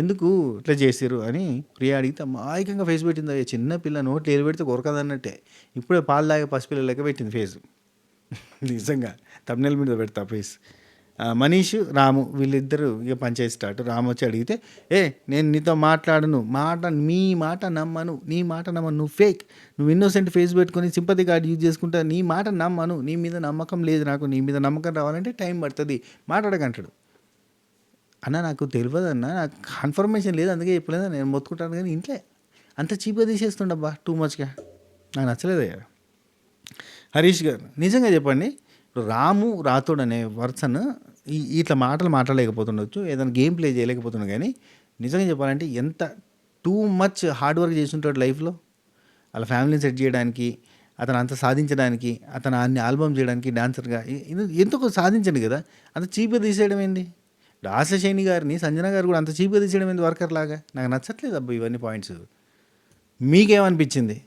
ఎందుకు ఇట్లా చేసారు అని ప్రియా అడిగితే అమాయకంగా ఫేస్ పెట్టింది. చిన్న పిల్ల నోట్లు ఏలు పెడితే కొరకదన్నట్టే, ఇప్పుడే పాలు తాగే పసిపిల్ల లెక్క పెట్టింది ఫేస్. నిజంగా తమ్నెల్ మీద పెడతా ఫేస్. మనీష్ రాము వీళ్ళిద్దరు ఇక పంచాయతీ స్టార్ట్. రాము వచ్చి అడిగితే, నేను నీతో మాట్లాడను, నీ మాట నమ్మను, నువ్వు ఫేక్, నువ్వు ఇన్నోసెంట్ ఫేస్ పెట్టుకొని సింపతి కార్డు యూజ్ చేసుకుంటా, నీ మాట నమ్మను, నీ మీద నమ్మకం లేదు నాకు, నీ మీద నమ్మకం రావాలంటే టైం పడుతుంది, మాట్లాడకంటాడు. అన్న నాకు తెలియదు అన్న, నాకు కన్ఫర్మేషన్ లేదు, అందుకే చెప్పలేదు, నేను మొత్తుకుంటాను. కానీ ఇంట్లో అంత చీప్గా తీసేస్తుండబ్బా, టూ మచ్గా, నాకు నచ్చలేదయ్యా. హరీష్ గారు నిజంగా చెప్పండి, ఇప్పుడు రాము రాథోడ్ అనే పర్సన్ ఇట్లా మాటలు మాట్లాడలేకపోతుండొచ్చు, ఏదైనా గేమ్ ప్లే చేయలేకపోతున్నాడు, కానీ నిజంగా చెప్పాలంటే ఎంత టూ మచ్ హార్డ్ వర్క్ చేస్తుంటాడు లైఫ్లో, వాళ్ళ ఫ్యామిలీని సెట్ చేయడానికి, అతను అంత సాధించడానికి, అతను అన్ని ఆల్బమ్ చేయడానికి, డాన్సర్గా ఎంతో సాధించండి కదా, అంత చీప్గా తీసేయడం ఏంది. ఆశశైని గారిని సంజన గారు కూడా అంత చీప్గా తీసేయడం ఏంది వర్కర్ లాగా, నాకు నచ్చట్లేదు అబ్బా ఇవన్నీ పాయింట్స్. మీకేమనిపించింది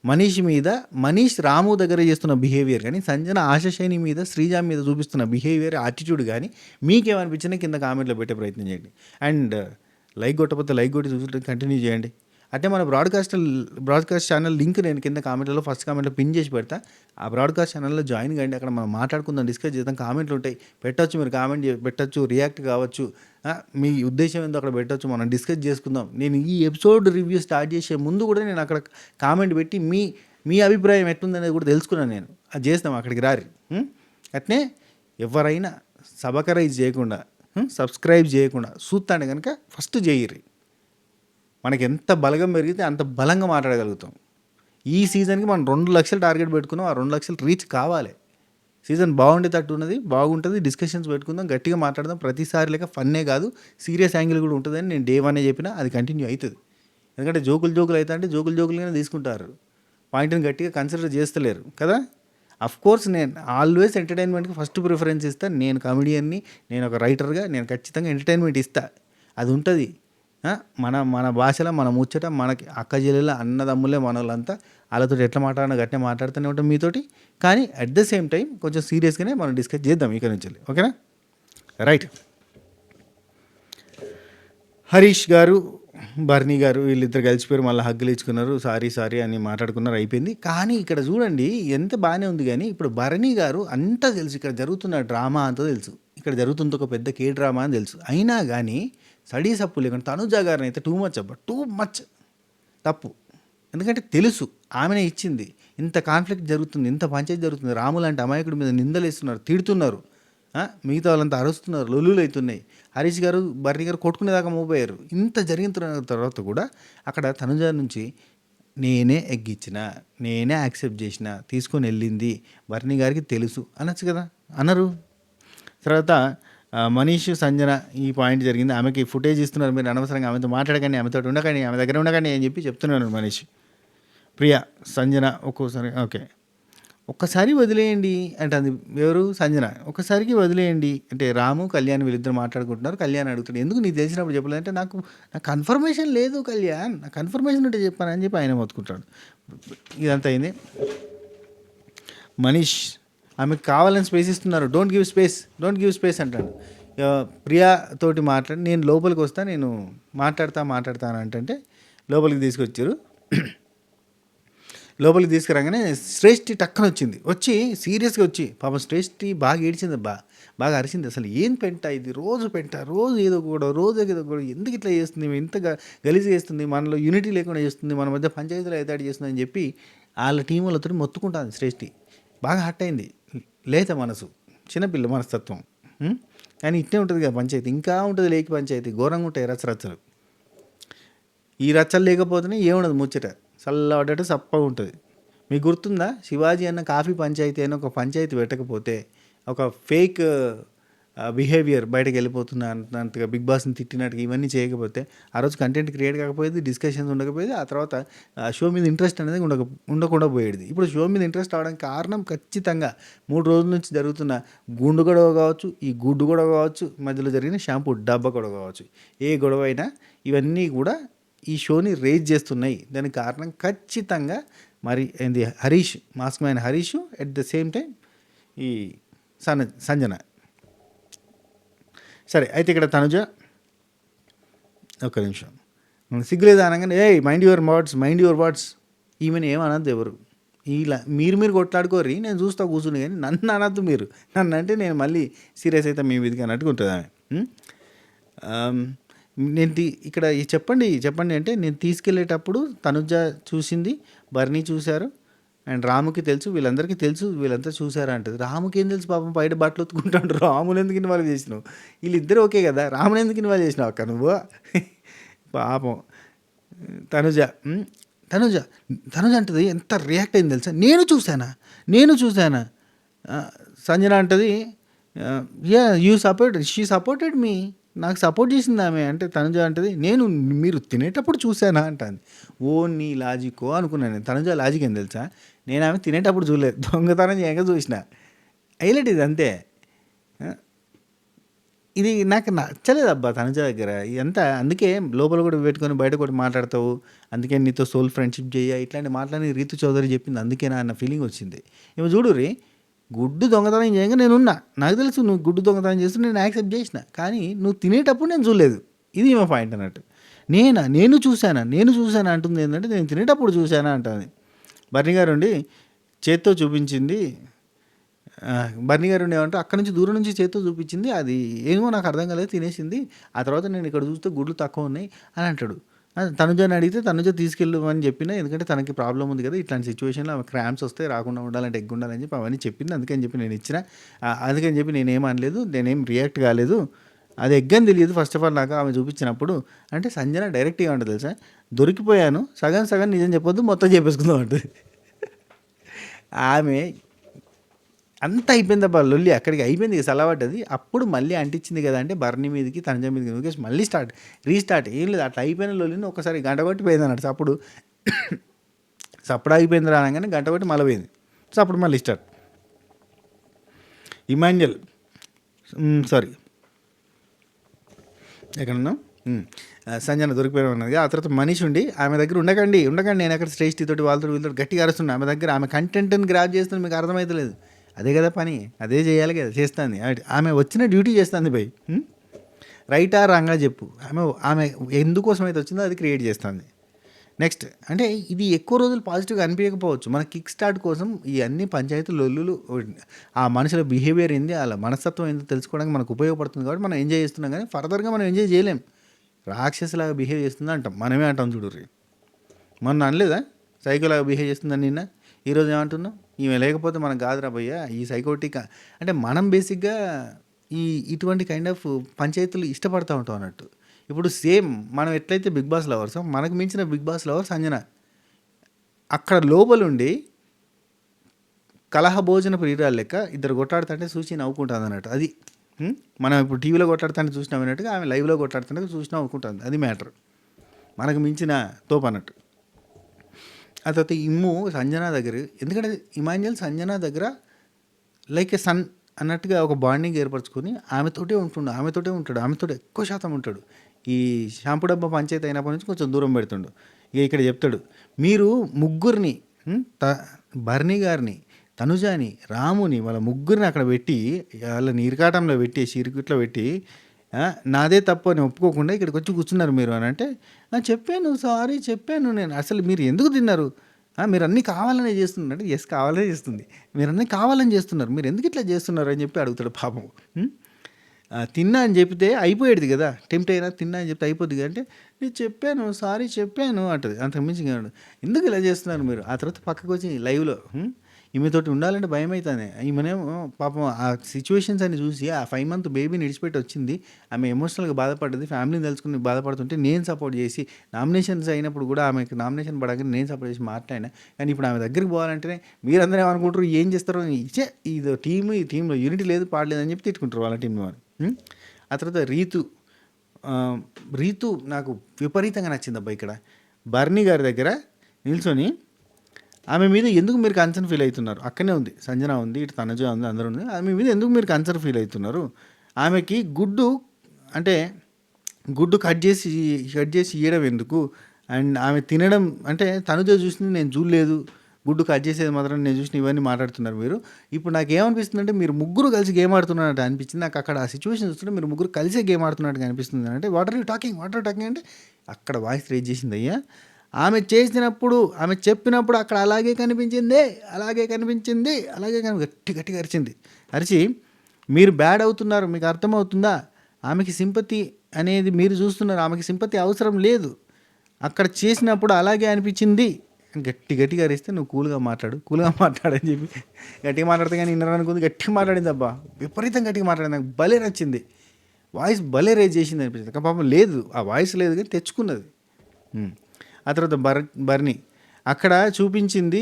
మనీష్ రాము దగ్గర చేస్తున్న బిహేవియర్ కానీ, సంజన ఆశశైని మీద, శ్రీజ మీద చూపిస్తున్న బిహేవియర్, యాటిట్యూడ్ కానీ మీకేమనిపించింది కింద కామెంట్లో పెట్టే ప్రయత్నం చేయండి. అండ్ లైక్ కొట్టకపోతే లైక్ కొట్టి చూసి కంటిన్యూ చేయండి. అంటే మన బ్రాడ్కాస్ట్ ఛానల్ లింక్ నేను కింద కామెంట్లో ఫస్ట్ కామెంట్లో పిన్ చేసి పెడతా, ఆ బ్రాడ్కాస్ట్ ఛానల్లో జాయిన్ కండి, అక్కడ మనం మాట్లాడుకుందాం, డిస్కస్ చేద్దాం, కామెంట్లు ఉంటాయి, పెట్టచ్చు, మీరు కామెంట్ పెట్టచ్చు, రియాక్ట్ కావచ్చు, మీ ఉద్దేశం ఏందో అక్కడ పెట్టచ్చు, మనం డిస్కస్ చేసుకుందాం. నేను ఈ ఎపిసోడ్ రివ్యూ స్టార్ట్ చేసే ముందు కూడా నేను అక్కడ కామెంట్ పెట్టి మీ అభిప్రాయం ఎట్లుందనేది కూడా తెలుసుకున్నాను నేను, అది చేస్తాం, అక్కడికి రారి. అట్నే ఎవరైనా సబ్స్క్రైబ్ చేయకుండా సబ్స్క్రైబ్ చేయకుండా చూస్తాను కనుక ఫస్ట్ చేయరు. మనకి ఎంత బలగం పెరిగితే అంత బలంగా మాట్లాడగలుగుతాం. ఈ సీజన్కి మనం 2,00,000 టార్గెట్ పెట్టుకున్నాం. ఆ 2,00,000 రీచ్ కావాలి. సీజన్ బాగుండేటట్టు ఉన్నది, బాగుంటుంది. డిస్కషన్స్ పెట్టుకుందాం, గట్టిగా మాట్లాడదాం. ప్రతిసారి లేక ఫన్నే కాదు, సీరియస్ యాంగిల్ కూడా ఉంటుందని నేను డే 1 చెప్పినా, అది కంటిన్యూ అవుతుంది. ఎందుకంటే జోకులు అవుతా అంటే జోకులుగానే తీసుకుంటారు, పాయింట్ని గట్టిగా కన్సిడర్ చేస్తలేరు కదా. కోర్స్ నేను ఆల్వేస్ ఎంటర్టైన్మెంట్కి ఫస్ట్ ప్రిఫరెన్స్ ఇస్తాను. నేను కమెడియన్ని, నేను ఒక రైటర్గా నేను ఖచ్చితంగా ఎంటర్టైన్మెంట్ ఇస్తాను. అది ఉంటుంది. మన మన భాషలో మన ముచ్చట, మనకి అక్క చెల్లెల అన్నదమ్ములే మన వాళ్ళంతా, వాళ్ళతో ఎట్లా మాట్లాడినా గట్టిగా మాట్లాడుతూనే ఉంటాం మీతోటి. కానీ అట్ ద సేమ్ టైం కొంచెం సీరియస్గానే మనం డిస్కస్ చేద్దాం ఇక్కడ నుంచి. ఓకేనా? రైట్. హరీష్ గారు, బర్నీ గారు వీళ్ళిద్దరు కలిసిపోయారు, మళ్ళీ హగ్గులు ఇచ్చుకున్నారు, సారీ అని మాట్లాడుకున్నారు, అయిపోయింది. కానీ ఇక్కడ చూడండి ఎంత బాగానే ఉంది. కానీ ఇప్పుడు బర్నీ గారు అంతా తెలుసు, ఇక్కడ జరుగుతున్న డ్రామా అంతా తెలుసు, ఇక్కడ జరుగుతుంది ఒక పెద్ద కే డ్రామా అని తెలుసు. అయినా కానీ స్టడీ సప్పు లేకుండా తనుజ గారిని అయితే టూ మచ్ తప్పు. ఎందుకంటే తెలుసు ఆమెనే ఇచ్చింది. ఇంత కాన్ఫ్లిక్ట్ జరుగుతుంది, ఇంత పంచాయతీ జరుగుతుంది, రాము లాంటి అమాయకుడి మీద నిందలేస్తున్నారు, తిడుతున్నారు, మిగతా వాళ్ళంతా అరుస్తున్నారు, లొల్లులు అవుతున్నాయి. హరీష్ గారు, బర్నీ గారు కొట్టుకునేదాకా మూవ్ అయ్యారు. ఇంత జరిగిన తర్వాత కూడా అక్కడ తనుజ నుంచి నేనే ఎగ్గిచ్చిన, నేనే యాక్సెప్ట్ చేసిన, తీసుకొని వెళ్ళింది, బర్నీ గారికి తెలుసు అనొచ్చు కదా, అన్నారు. తర్వాత మనీష్, సంజన ఈ పాయింట్ జరిగింది. ఆమెకి ఫుటేజ్ ఇస్తున్నారు, మీరు అనవసరంగా ఆమెతో మాట్లాడకండి, ఆమెతో ఉండకండి, ఆమె దగ్గర ఉండకండి అని చెప్పి చెప్తున్నాను మనీష్. ప్రియా, సంజన ఒక్కోసారి ఓకే ఒక్కసారి వదిలేయండి అంటే, అది ఎవరు, సంజన, ఒక్కసారికి వదిలేయండి అంటే, రాము కళ్యాణ్ వీళ్ళిద్దరు మాట్లాడుకుంటున్నారు. కళ్యాణ్ అడుగుతాడు, ఎందుకు నీకు తెలిసినప్పుడు చెప్పలేదంటే, నాకు కన్ఫర్మేషన్ లేదు కళ్యాణ్, నాకు కన్ఫర్మేషన్ ఉంటే చెప్పాను అని చెప్పి ఆయన మొత్తుకుంటాడు. ఇదంతా అయింది. మనీష్, ఆమెకు కావాలని స్పేస్ ఇస్తున్నారు, డోంట్ గివ్ స్పేస్ అంటాడు. ప్రియా తోటి మాట్లాడి, నేను లోపలికి వస్తా, నేను మాట్లాడతాను అంటే లోపలికి తీసుకొచ్చారు. లోపలికి తీసుకురాగానే శ్రేష్ఠి టక్కన వచ్చి సీరియస్గా వచ్చి, పాపం శ్రేష్ఠి బాగా ఏడ్చింది, బాగా అరిచింది. అసలు ఏం పెంట ఇది, రోజు ఏదో కూడా ఎందుకు ఇట్లా చేస్తుంది, ఇంతగా గలీజ్ చేస్తుంది, మనలో యూనిటీ లేకుండా చేస్తుంది, మన మధ్య పంచాయతీలో ఏదాడి చేస్తుంది అని చెప్పి వాళ్ళ టీం వాళ్ళతో మొత్తుకుంటుంది. శ్రేష్ఠి బాగా హట్ అయింది. లేత మనసు, చిన్నపిల్ల మనస్తత్వం. కానీ ఇట్టే ఉంటుంది కదా పంచాయతీ, ఇంకా ఉంటుంది లేకి పంచాయతీ, ఘోరంగా ఉంటాయి రచ్చరచ్చలు. ఈ రచ్చలు లేకపోతేనే ఏముండదు ముచ్చట, చల్లబడ్డట్టు చప్పగా ఉంటుంది. మీకు గుర్తుందా, శివాజీ అన్న కాఫీ పంచాయతీ అయినా ఒక పంచాయతీ పెట్టకపోతే, ఒక ఫేక్ బిహేవియర్ బయటకు వెళ్ళిపోతున్నా అన్నట్టుగా బిగ్ బాస్ని తిట్టినట్టుగా ఇవన్నీ చేయకపోతే, ఆ రోజు కంటెంట్ క్రియేట్ కాకపోయేది, డిస్కషన్స్ ఉండకపోయేది, ఆ తర్వాత షో మీద ఇంట్రెస్ట్ అనేది ఉండకుండా పోయేది. ఇప్పుడు షో మీద ఇంట్రెస్ట్ అవడానికి కారణం ఖచ్చితంగా 3 రోజుల నుంచి జరుగుతున్న గుండు గొడవ కావచ్చు, ఈ గుడ్డు గొడవ కావచ్చు, మధ్యలో జరిగిన షాంపూ డబ్బా గొడవ కావచ్చు, ఏ గొడవ అయినా ఇవన్నీ కూడా ఈ షోని రేజ్ చేస్తున్నాయి. దానికి కారణం ఖచ్చితంగా మరి ఏంది, Harish, mask man Harish, at the same time ఈ సంజన. సరే, అయితే ఇక్కడ తనుజ ఒక్క నిమిషం సిగ్గులేదు అనగానే, మైండ్ యువర్ వర్డ్స్ ఈమెను ఏమనద్దు ఎవరు, ఇలా మీరు కొట్లాడుకోరి, నేను చూస్తా కూర్చుని, కానీ నన్ను అనద్దు మీరు, నన్ను అంటే నేను మళ్ళీ సీరియస్ అయితే మీ మీదకి అన్నట్టుగా ఉంటుంది ఆమె. నేను ఇక్కడ చెప్పండి అంటే, నేను తీసుకెళ్ళేటప్పుడు తనుజ చూసింది, బర్నీ చూశారు, అండ్ రాముకి తెలుసు, వీళ్ళందరికీ తెలుసు, వీళ్ళంతా చూసారా అంటది. రాముకి ఏం తెలుసు పాపం, బయట బట్టలు ఒత్తుకుంటాడు, రాముని ఎందుకు ఇన్వాల్వ్ చేసినావు, వీళ్ళిద్దరు ఓకే కదా, రాముని ఎందుకు ఇన్వాల్వ్ చేసినావు అక్క నువ్వు, పాపం. తనుజ అంటది, ఎంత రియాక్ట్ అయింది తెలుసా, నేను చూసానా. సంజన అంటది, షీ సపోర్టెడ్ మీ, నాకు సపోర్ట్ చేసింది ఆమె అంటే. తనుజ అంటది, మీరు తినేటప్పుడు చూసానా అంటుంది. ఓ నీ లాజికో అనుకున్నాను. తనుజ లాజిక్ ఏం తెలుసా, నేను ఆమె తినేటప్పుడు చూడలేదు, దొంగతనం చేయక చూసిన, హైలైట్ ఇది అంతే. ఇది నాకు నచ్చలేదు అబ్బా తనుజ దగ్గర ఇదంతా. అందుకే లోపల కూడా పెట్టుకొని బయట కూడా మాట్లాడతావు, అందుకే నీతో సోల్ ఫ్రెండ్షిప్ చేయ, ఇట్లాంటి మాట్లాడి రీతు చౌదరి చెప్పింది, అందుకేనా అన్న ఫీలింగ్ వచ్చింది. ఏమో చూడుర్రి, గుడ్డు దొంగతనం చేయగా నేనున్నా, నాకు తెలుసు నువ్వు గుడ్డు దొంగతనం చేస్తూ నేను యాక్సెప్ట్ చేసిన, కానీ నువ్వు తినేటప్పుడు నేను చూడలేదు, ఇది మా పాయింట్ అన్నట్టు. నేను చూశానా అంటుంది. ఏంటంటే నేను తినేటప్పుడు చూశానా అంటుంది. బర్నీ గారు ఉండి చేత్తో చూపించింది, బర్నీ గారు ఏమంటే అక్కడ నుంచి దూరం నుంచి చేత్తో చూపించింది, అది ఏమో నాకు అర్థం కాలేదు, తినేసింది, ఆ తర్వాత నేను ఇక్కడ చూస్తే గుడ్లు తక్కువ ఉన్నాయి అని అంటాడు. తనుజని అడిగితే తనుజ తీసుకెళ్ళమని చెప్పిన, ఎందుకంటే తనకి ప్రాబ్లం ఉంది కదా, ఇట్లాంటి సిచ్యువేషన్లో ఆమె క్రాంప్స్ వస్తే రాకుండా ఉండాలంటే ఎగ్ ఉండాలని చెప్పి అవన్నీ చెప్పింది, అందుకని చెప్పి నేను ఇచ్చిన, అందుకని చెప్పి నేనేం అనలేదు, నేనేం రియాక్ట్ కాలేదు అది ఎగ్గని తెలియదు ఫస్ట్ ఆఫ్ ఆల్ నాకు ఆమె చూపించినప్పుడు. అంటే సంజన డైరెక్ట్‌గా ఏమంటది తెలుసా? దొరికిపోయాను. సగం సగం నిజం చెప్పొద్దు. మొత్తం చెప్పేసుకుందాం అంటది. ఆమె అంతా అయిపోయిందబ్బా లొల్లి. అక్కడికి అయిపోయింది. ఇక సలవడ్డది. అప్పుడు మళ్ళీ అంటించింది కదా! అంటే బర్నీ మీదకి, తనుజ మీదకి నూకేసి మళ్ళీ రీస్టార్ట్. ఏం లేదు అట్లా అయిపోయిన లొల్లిని ఒక్కసారి గంట కొట్టి పోయిందన్నట్టు. సప్పుడు ఆగిపోయిందిరా అనంగానే గంట కొట్టి మళ్ళీ పోయింది. అప్పుడు మళ్ళీ స్టార్ట్. ఇమాన్యుయల్ సారీ ఎక్కడున్నాం? సంజన దొరికిపోయినా ఉన్నది. ఆ తర్వాత మనిషి ఉండి ఆమె దగ్గర ఉండకండి నేను అక్కడ శ్రేష్ఠి తోటి వాళ్ళతో వీళ్ళతో గట్టిగా అరుస్తున్నా. ఆమె దగ్గర ఆమె కంటెంట్ని గ్రాప్ చేస్తుంది. మీకు అర్థమవుతలేదు. అదే కదా పని, అదే చేయాలి కదా, చేస్తుంది. ఆమె వచ్చిన డ్యూటీ చేస్తుంది బై. రైటా రాంగా చెప్పు. ఆమె ఎందుకోసం అయితే వచ్చిందో అది క్రియేట్ చేస్తుంది. నెక్స్ట్ అంటే ఇది ఎక్కువ రోజులు పాజిటివ్గా అనిపించకపోవచ్చు. మన కిక్ స్టార్ట్ కోసం ఈ అన్ని పంచాయతీ లొల్లులు, ఆ మనుషుల బిహేవియర్ ఏంది, వాళ్ళ మనస్తత్వం ఏందో తెలుసుకోవడానికి మనకు ఉపయోగపడుతుంది. కాబట్టి మనం ఎంజాయ్ చేస్తున్నాం. కానీ ఫర్దర్గా మనం ఎంజాయ్ చేయలేం. రాక్షసులాగా బిహేవ్ చేస్తుంది అంటాం, మనమే అంటాం. చూడుర్రి, మొన్న అనలేదా సైకోలాగా బిహేవ్ చేస్తుందని నిన్న? ఈరోజు ఏమంటున్నాం? ఈమె లేకపోతే మనం కాదురా భయ్య ఈ సైకోటిక్. అంటే మనం బేసిక్గా ఇటువంటి కైండ్ ఆఫ్ పంచాయతీలు ఇష్టపడతా ఉంటాం అన్నట్టు. ఇప్పుడు సేమ్ మనం ఎట్లయితే బిగ్ బాస్ లవర్స్, మనకు మించిన బిగ్ బాస్ లవర్ సంజన. అక్కడ లోపలుండి కలహ భోజన ప్రియురాలు లెక్క ఇద్దరు కొట్లాడుతుంటే చూసి నవ్వుకుంటుంది అన్నట్టు. అది మనం ఇప్పుడు టీవీలో కొట్లాడుతుంటే చూసి నవ్వినట్టుగా ఆమె లైవ్లో కొట్లాడుతుంటే చూసి నవ్వుకుంటుంది. అది మ్యాటర్. మనకు మించిన తోపు అన్నట్టు. ఆ తర్వాత ఇమ్ము సంజన దగ్గర, ఎందుకంటే ఇమాన్యుయల్ సంజన దగ్గర లైక్ ఏ సన్ అన్నట్టుగా ఒక బాండింగ్ ఏర్పరచుకొని ఆమెతోటే ఉంటాడు. ఆమెతోటే ఎక్కువ శాతం ఉంటాడు. ఈ షాంపూ డబ్బా పంచాయతీ అయినప్పటి నుంచి కొంచెం దూరం పెడుతుండు. ఇక ఇక్కడ చెప్తాడు, మీరు ముగ్గురిని బర్నీ గారిని, తనుజాని, రాముని, వాళ్ళ ముగ్గురిని అక్కడ పెట్టి వాళ్ళని ఇరకాటంలో పెట్టి సిరికిట్లో పెట్టి నాదే తప్పు అని ఒప్పుకోకుండా ఇక్కడికి వచ్చి కూర్చున్నారు మీరు అని అంటే, చెప్పాను సారీ చెప్పాను నేను. అసలు మీరు ఎందుకు తిన్నారు? మీరు అన్నీ కావాలనే చేస్తున్నారు అంటే, ఎస్ కావాలనే చేస్తుంది. మీరు అన్నీ కావాలని చేస్తున్నారు, మీరు ఎందుకు ఇట్లా చేస్తున్నారు అని చెప్పి అడుగుతాడు పాపం. తిన్నా అని చెప్తే అయిపోయేది కదా, టెంప్ట్ అయినా తిన్నా అని చెప్తే అయిపోద్ది కదా. అంటే నేను చెప్పాను సారీ చెప్పాను అంటది. అంతకుమించి ఎందుకు ఇలా చేస్తున్నారు మీరు? ఆ తర్వాత పక్కకు వచ్చి లైవ్లో ఈమెతోటి ఉండాలంటే భయం అవుతుంది. ఈమెనేమో పాపం ఆ సిచ్యువేషన్స్ అని చూసి ఆ 5 month బేబీని విడిచిపెట్టి వచ్చింది. ఆమె ఎమోషనల్గా బాధపడ్డది. ఫ్యామిలీని తెలుసుకుని బాధపడుతుంటే నేను సపోర్ట్ చేసి, నామినేషన్స్ అయినప్పుడు కూడా ఆమెకి నామినేషన్ పడగానే నేను సపోర్ట్ చేసి మాట్లాడినా. కానీ ఇప్పుడు ఆమె దగ్గరికి పోవాలంటేనే మీరందరూ ఏమనుకుంటారు, ఏం చేస్తారో, ఇచ్చే ఇది టీము, ఈ టీంలో యూనిటీ లేదు పాడలేదు అని చెప్పి తిట్టుకుంటారు వాళ్ళ టీంలో వాళ్ళు. ఆ తర్వాత రీతు నాకు విపరీతంగా నచ్చింది అబ్బా. ఇక్కడ బర్నీ గారి దగ్గర నిల్చొని ఆమె మీద ఎందుకు మీరు కన్సర్న్ ఫీల్ అవుతున్నారు? అక్కడనే ఉంది సంజన ఉంది, ఇటు తనుజ ఉంది, అందరూ ఉంది. ఆమె మీద ఎందుకు మీరు కన్సర్న్ ఫీల్ అవుతున్నారు? ఆమెకి గుడ్డు కట్ చేసి ఇవ్వడం ఎందుకు? అండ్ ఆమె తినడం అంటే తనుజ చూసింది నేను చూడలేదు, గుడ్డు కట్ చేసేది మాత్రం నేను చూసిన, ఇవన్నీ మాట్లాడుతున్నారు మీరు. ఇప్పుడు నాకు ఏమనిపిస్తుంది అంటే మీరు ముగ్గురు కలిసి గేమ్ ఆడుతున్నట్టు అనిపించింది నాకు. అక్కడ ఆ సిచ్యువేషన్ చూస్తుంటే మీరు ముగ్గురు కలిసే గేమ్ ఆడుతున్నట్టుగా అనిపిస్తుంది. అంటే వాట్ ఆర్ యూ టాకింగ్ అంటే అక్కడ వాయిస్ రేజ్ చేసింది అయ్యా. ఆమె చెప్పినప్పుడు అక్కడ అలాగే కనిపించింది గట్టిగా అరిచి మీరు బ్యాడ్ అవుతున్నారు, మీకు అర్థమవుతుందా? ఆమెకి సింపతి అనేది మీరు చూస్తున్నారు, ఆమెకి సింపతి అవసరం లేదు. అక్కడ చేసినప్పుడు అలాగే అనిపించింది గట్టిగా అరిస్తే నువ్వు కూల్గా మాట్లాడని చెప్పి గట్టిగా మాట్లాడితే కానీ ఇన్నర్ అనుకుంది. గట్టిగా మాట్లాడింది అబ్బా, విపరీతం గట్టిగా మాట్లాడింది. నాకు భలే నచ్చింది. వాయిస్ భలే రేజ్ చేసింది అనిపించింది. పాపం లేదు, ఆ వాయిస్ లేదు కానీ తెచ్చుకున్నది. ఆ తర్వాత బర్నీ అక్కడ చూపించింది.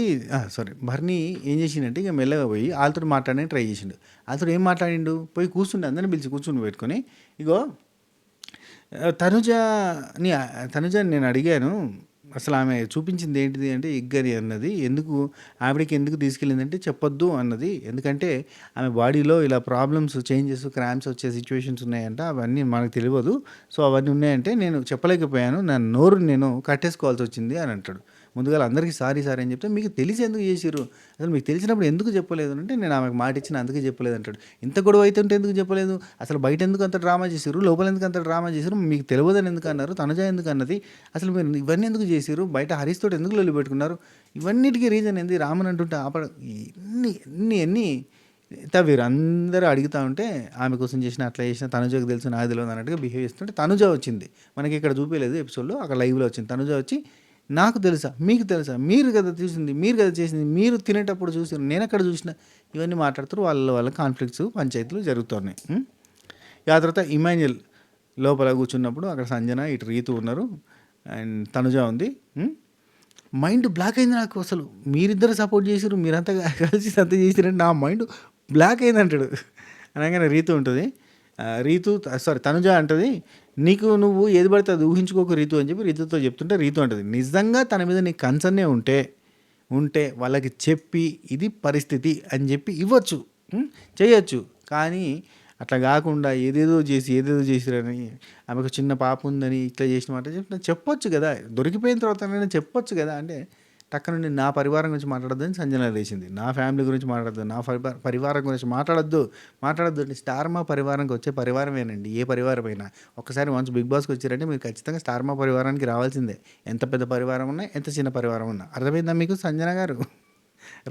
బర్నీ ఏం చేసిండంటే ఇక మెల్లగా పోయి వాళ్ళతో మాట్లాడడానికి ట్రై చేసిండు. వాళ్ళతో ఏం మాట్లాడిండు, పోయి కూర్చుండి అందరిని పిలిచి కూర్చుని పెట్టుకొని, ఇగో తనుజని నేను అడిగాను అసలు ఆమె చూపించింది ఏంటిది అంటే ఎగ్గని అన్నది. ఆవిడకి ఎందుకు తీసుకెళ్ళిందంటే చెప్పొద్దు అన్నది. ఎందుకంటే ఆమె బాడీలో ఇలా ప్రాబ్లమ్స్, చేంజెస్, క్రాంప్స్ వచ్చే సిచ్యువేషన్స్ ఉన్నాయంట, అవన్నీ మనకు తెలియదు. సో అవన్నీ ఉన్నాయంటే నేను చెప్పలేకపోయాను, నా నోరు నేను కట్టేసుకోవాల్సి వచ్చింది అని అంటాడు. ముందుగా అందరికీ సారీ అని చెప్తే, మీకు తెలిసి ఎందుకు చేసిరు, అసలు మీకు తెలిసినప్పుడు ఎందుకు చెప్పలేదు అంటే, నేను ఆమెకు మాట ఇచ్చిన అందుకే చెప్పలేదు అంటాడు. ఇంత గొడవ అవుతుంటే ఎందుకు చెప్పలేదు, అసలు బయట ఎందుకు అంత డ్రామా చేసిరు, లోపల ఎందుకు అంత డ్రామా చేసిరు, మీకు తెలియదని ఎందుకు అన్నారు, తనుజ ఎందుకు అన్నది, అసలు మీరు ఇవన్నీ ఎందుకు చేసిరు, బయట హరీష్ తోటి ఎందుకు లొల్లి పెట్టుకున్నారు, ఇవన్నిటికీ రీజన్ ఏంది, రామన్ అంటుంటే ఎన్ని తవ్వీరు అందరూ అడుగుతూ ఉంటే, ఆమె కోసం చేసిన అట్లా చేసిన, తనుజకు తెలుసు నాకు తెలియదు అన్నట్టుగా బిహేవ్ చేస్తుంటే, తనుజ వచ్చింది. మనకి ఇక్కడ చూపించలేదు ఎపిసోడ్లో, అక్కడ లైవ్లో వచ్చింది. తనుజ వచ్చి నాకు తెలుసా, మీకు తెలుసా, మీరు కదా చూసింది, మీరు కదా చేసింది, మీరు తినేటప్పుడు చూసి నేను ఎక్కడ చూసిన, ఇవన్నీ మాట్లాడుతారు. వాళ్ళ కాన్ఫ్లిక్ట్స్, పంచాయతీలు జరుగుతున్నాయి. ఆ తర్వాత ఇమాన్యుయల్ లోపల కూర్చున్నప్పుడు అక్కడ సంజన ఇటు రీతు ఉన్నారు అండ్ తనుజ ఉంది. మైండ్ బ్లాక్ అయింది నాకు. అసలు మీరిద్దరు సపోర్ట్ చేసిరు, మీరంతా కలిసి అంత చేసిరంటే నా మైండ్ బ్లాక్ అయింది అంటాడు. అనగానే రీతు ఉంటుంది, తనుజ అంటుంది, నీకు నువ్వు ఏది పడితే అది ఊహించుకోకు రీతు అని చెప్పి రీతుతో చెప్తుంటే రీతు అంటుంది, నిజంగా తన మీద నీకు కన్సర్నే ఉంటే వాళ్ళకి చెప్పి ఇది పరిస్థితి అని చెప్పి ఇవ్వచ్చు, చేయొచ్చు. కానీ అట్లా కాకుండా ఏదేదో చేసిరని, ఆమెకు చిన్న పాప ఉందని ఇట్లా చేసిన మాట చెప్పొచ్చు కదా, దొరికిపోయిన తర్వాత చెప్పొచ్చు కదా. అంటే టక్క నుండి నా పరివారం గురించి మాట్లాడొద్దని సంజన లేచింది. నా ఫ్యామిలీ గురించి మాట్లాడద్దు, నా పరివారం గురించి మాట్లాడద్దు అంటే స్టార్ మా పరివారానికి వచ్చే పరివారమేనండి, ఏ పరివారమైనా. ఒకసారి వన్స్ బిగ్ బాస్కి వచ్చారంటే మీరు ఖచ్చితంగా స్టార్ మా పరివారానికి రావాల్సిందే, ఎంత పెద్ద పరివారం ఉన్నా ఎంత చిన్న పరివారం ఉన్నా. అర్థమైందా మీకు సంజన గారు?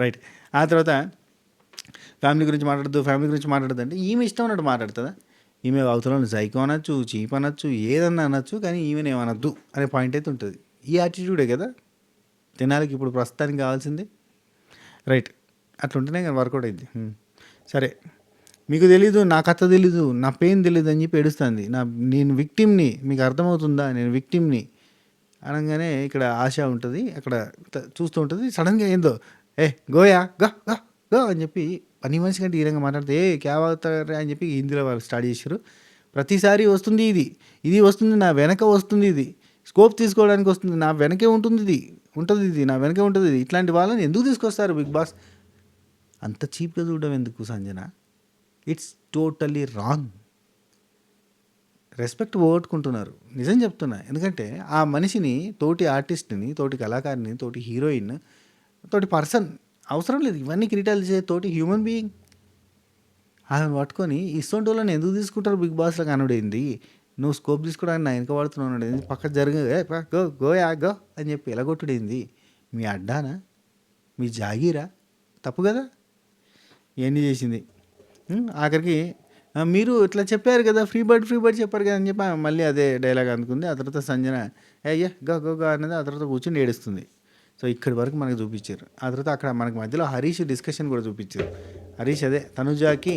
రైట్. ఆ తర్వాత ఫ్యామిలీ గురించి మాట్లాడద్దు అంటే ఈమె ఇష్టం ఉన్నట్టు మాట్లాడుతుందా? ఈమె అవతల సైకో అనొచ్చు, చీప్ అనొచ్చు, ఏదన్నా అనొచ్చు, కానీ ఈమెను ఏమనొద్దు అనే పాయింట్ అయితే ఉంటుంది. ఈ యాటిట్యూడే కదా తినాలికి ఇప్పుడు ప్రస్తుతానికి కావాల్సింది. రైట్. అట్లుంటేనే కానీ వర్కౌట్ అయింది. సరే, మీకు తెలీదు, నా కథ తెలీదు, నా పెయిన్ తెలీదు అని చెప్పి ఏడుస్తుంది. నేను విక్టిమ్ని, మీకు అర్థమవుతుందా, నేను విక్టిమ్ని అనగానే ఇక్కడ ఆశ ఉంటుంది, అక్కడ చూస్తూ ఉంటుంది. సడన్గా ఏందో గోయా గో అని చెప్పి పని మనిషి కంటే ఈ విధంగా మాట్లాడితే క్యావాతారే అని చెప్పి హిందీలో వాళ్ళు స్టార్ట్ చేశారు. ప్రతిసారి వస్తుంది ఇది వస్తుంది, నా వెనక వస్తుంది, ఇది స్కోప్ తీసుకోవడానికి వస్తుంది, నా వెనకే ఉంటుంది నా వెనకే ఉంటుంది. ఇట్లాంటి వాళ్ళని ఎందుకు తీసుకొస్తారు బిగ్ బాస్? అంత చీప్గా చూడడం ఎందుకు Sanjana? It's totally wrong. Respect పోగొట్టుకుంటున్నారు, నిజం చెప్తున్నా. ఎందుకంటే ఆ మనిషిని, తోటి ఆర్టిస్ట్ని, తోటి కళాకారిని, తోటి హీరోయిన్, తోటి పర్సన్, అవసరం లేదు ఇవన్నీ కిరీటాలు చేసే తోటి హ్యూమన్ బీయింగ్, ఆమె పట్టుకొని ఇష్టంటి వాళ్ళని ఎందుకు తీసుకుంటారు బిగ్ బాస్లో కనుడైంది? నువ్వు స్కోప్ తీసుకోవడానికి నా వెనక పడుతున్నావు, పక్క గో అని చెప్పి ఎలగొట్టుడైంది. మీ అడ్డానా, మీ జాగీరా? తప్పు కదా ఇవన్నీ చేసింది. ఆఖరికి మీరు ఇట్లా చెప్పారు కదా, ఫ్రీ బర్డ్ చెప్పారు కదా అని చెప్పి మళ్ళీ అదే డైలాగ్ అనుకుంది. ఆ తర్వాత సంజన అయ్యా గో అన్నది. ఆ తర్వాత కూర్చొని ఏడుస్తుంది. సో ఇక్కడి వరకు మనకు చూపించారు. ఆ తర్వాత అక్కడ మనకి మధ్యలో హరీష్ డిస్కషన్ కూడా చూపించారు. హరీష్ అదే తనుజాకి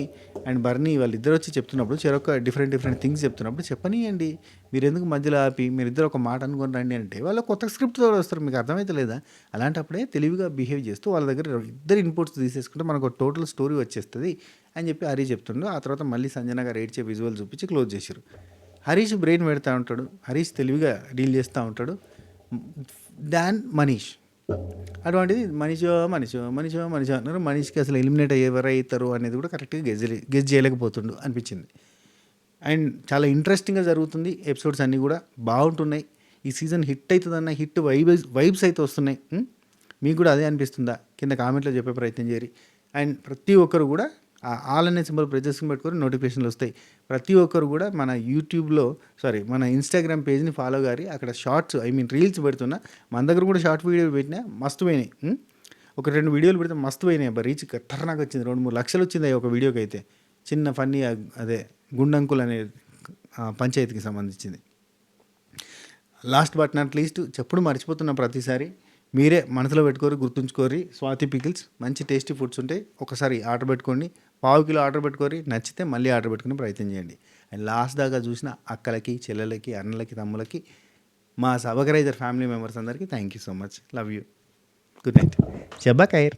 అండ్ బర్నీ వాళ్ళిద్దరు వచ్చి చెప్తున్నప్పుడు చెరొక డిఫరెంట్ థింగ్స్ చెప్తున్నప్పుడు చెప్పనీయండి, మీరు ఎందుకు మధ్యలో ఆపి మీరిద్దరు ఒక మాట అనుకొని రండి అంటే వాళ్ళు కొత్త స్క్రిప్ట్తో వస్తారు, మీకు అర్థమైతే లేదా? అలాంటప్పుడే తెలివిగా బిహేవ్ చేస్తూ వాళ్ళ దగ్గర ఇద్దరు ఇన్పుట్స్ తీసేసుకుంటే మనకు టోటల్ స్టోరీ వచ్చేస్తుంది అని చెప్పి హరీష్ చెప్తుండు. ఆ తర్వాత మళ్ళీ సంజన గారు ఏడ్చే విజువల్ చూపించి క్లోజ్ చేశారు. హరీష్ బ్రెయిన్ పెడతా ఉంటాడు, హరీష్ తెలివిగా డీల్ చేస్తూ ఉంటాడు దాన్ మనీష్. అటువంటిది మనిషో అన్నారు. మనిషికి అసలు ఎలిమినేట్ ఎవరైతారు అనేది కూడా కరెక్ట్గా గెజ్ చేయలేకపోతుండు అనిపించింది. అండ్ చాలా ఇంట్రెస్టింగ్గా జరుగుతుంది, ఎపిసోడ్స్ అన్నీ కూడా బాగుంటున్నాయి. ఈ సీజన్ హిట్ అవుతుందన్న హిట్ వైబ్స్ అయితే వస్తున్నాయి. మీకు కూడా అదే అనిపిస్తుందా? కింద కామెంట్లో చెప్పే ప్రయత్నం చేయరు. అండ్ ప్రతి ఒక్కరు కూడా ఆల్ అనే సింబల్ ప్రెస్ చేసుకుని పెట్టుకొని నోటిఫికేషన్లు వస్తాయి. ప్రతి ఒక్కరు కూడా మన యూట్యూబ్లో మన ఇన్స్టాగ్రామ్ పేజ్ని ఫాలో గారి, అక్కడ షార్ట్స్ రీల్స్ పెడుతున్నా. మన దగ్గర కూడా షార్ట్ వీడియోలు పెట్టినా మస్తు పోయినాయి. ఒక 2 వీడియోలు పెడితే మస్తు పోయినాయి. రీచ్ ఖతర్నాక్ వచ్చింది, 2-3 లక్షలు వచ్చింది ఒక వీడియోకి అయితే. చిన్న ఫన్నీ అదే గుండంకుల్ అనే పంచాయతీకి సంబంధించింది. లాస్ట్ బట్ నాట్ లీస్ట్ చెప్పుడు మర్చిపోతున్నా ప్రతిసారి, మీరే మనసులో పెట్టుకోరు, గుర్తుంచుకోరి. స్వాతి పికిల్స్ మంచి టేస్టీ ఫుడ్స్ ఉంటాయి, ఒకసారి ఆర్డర్ పెట్టుకోండి. 1/2 కిలో ఆర్డర్ పెట్టుకోరి, నచ్చితే మళ్ళీ ఆర్డర్ పెట్టుకునే ప్రయత్నం చేయండి. అండ్ లాస్ట్ దాకా చూసిన అక్కలకి, చెల్లెలకి, అన్నలకి, తమ్ములకి, మా సబకరైజర్ ఫ్యామిలీ మెంబర్స్ అందరికీ thank you so much. Love you. Good night. షబ్బా ఖైర్.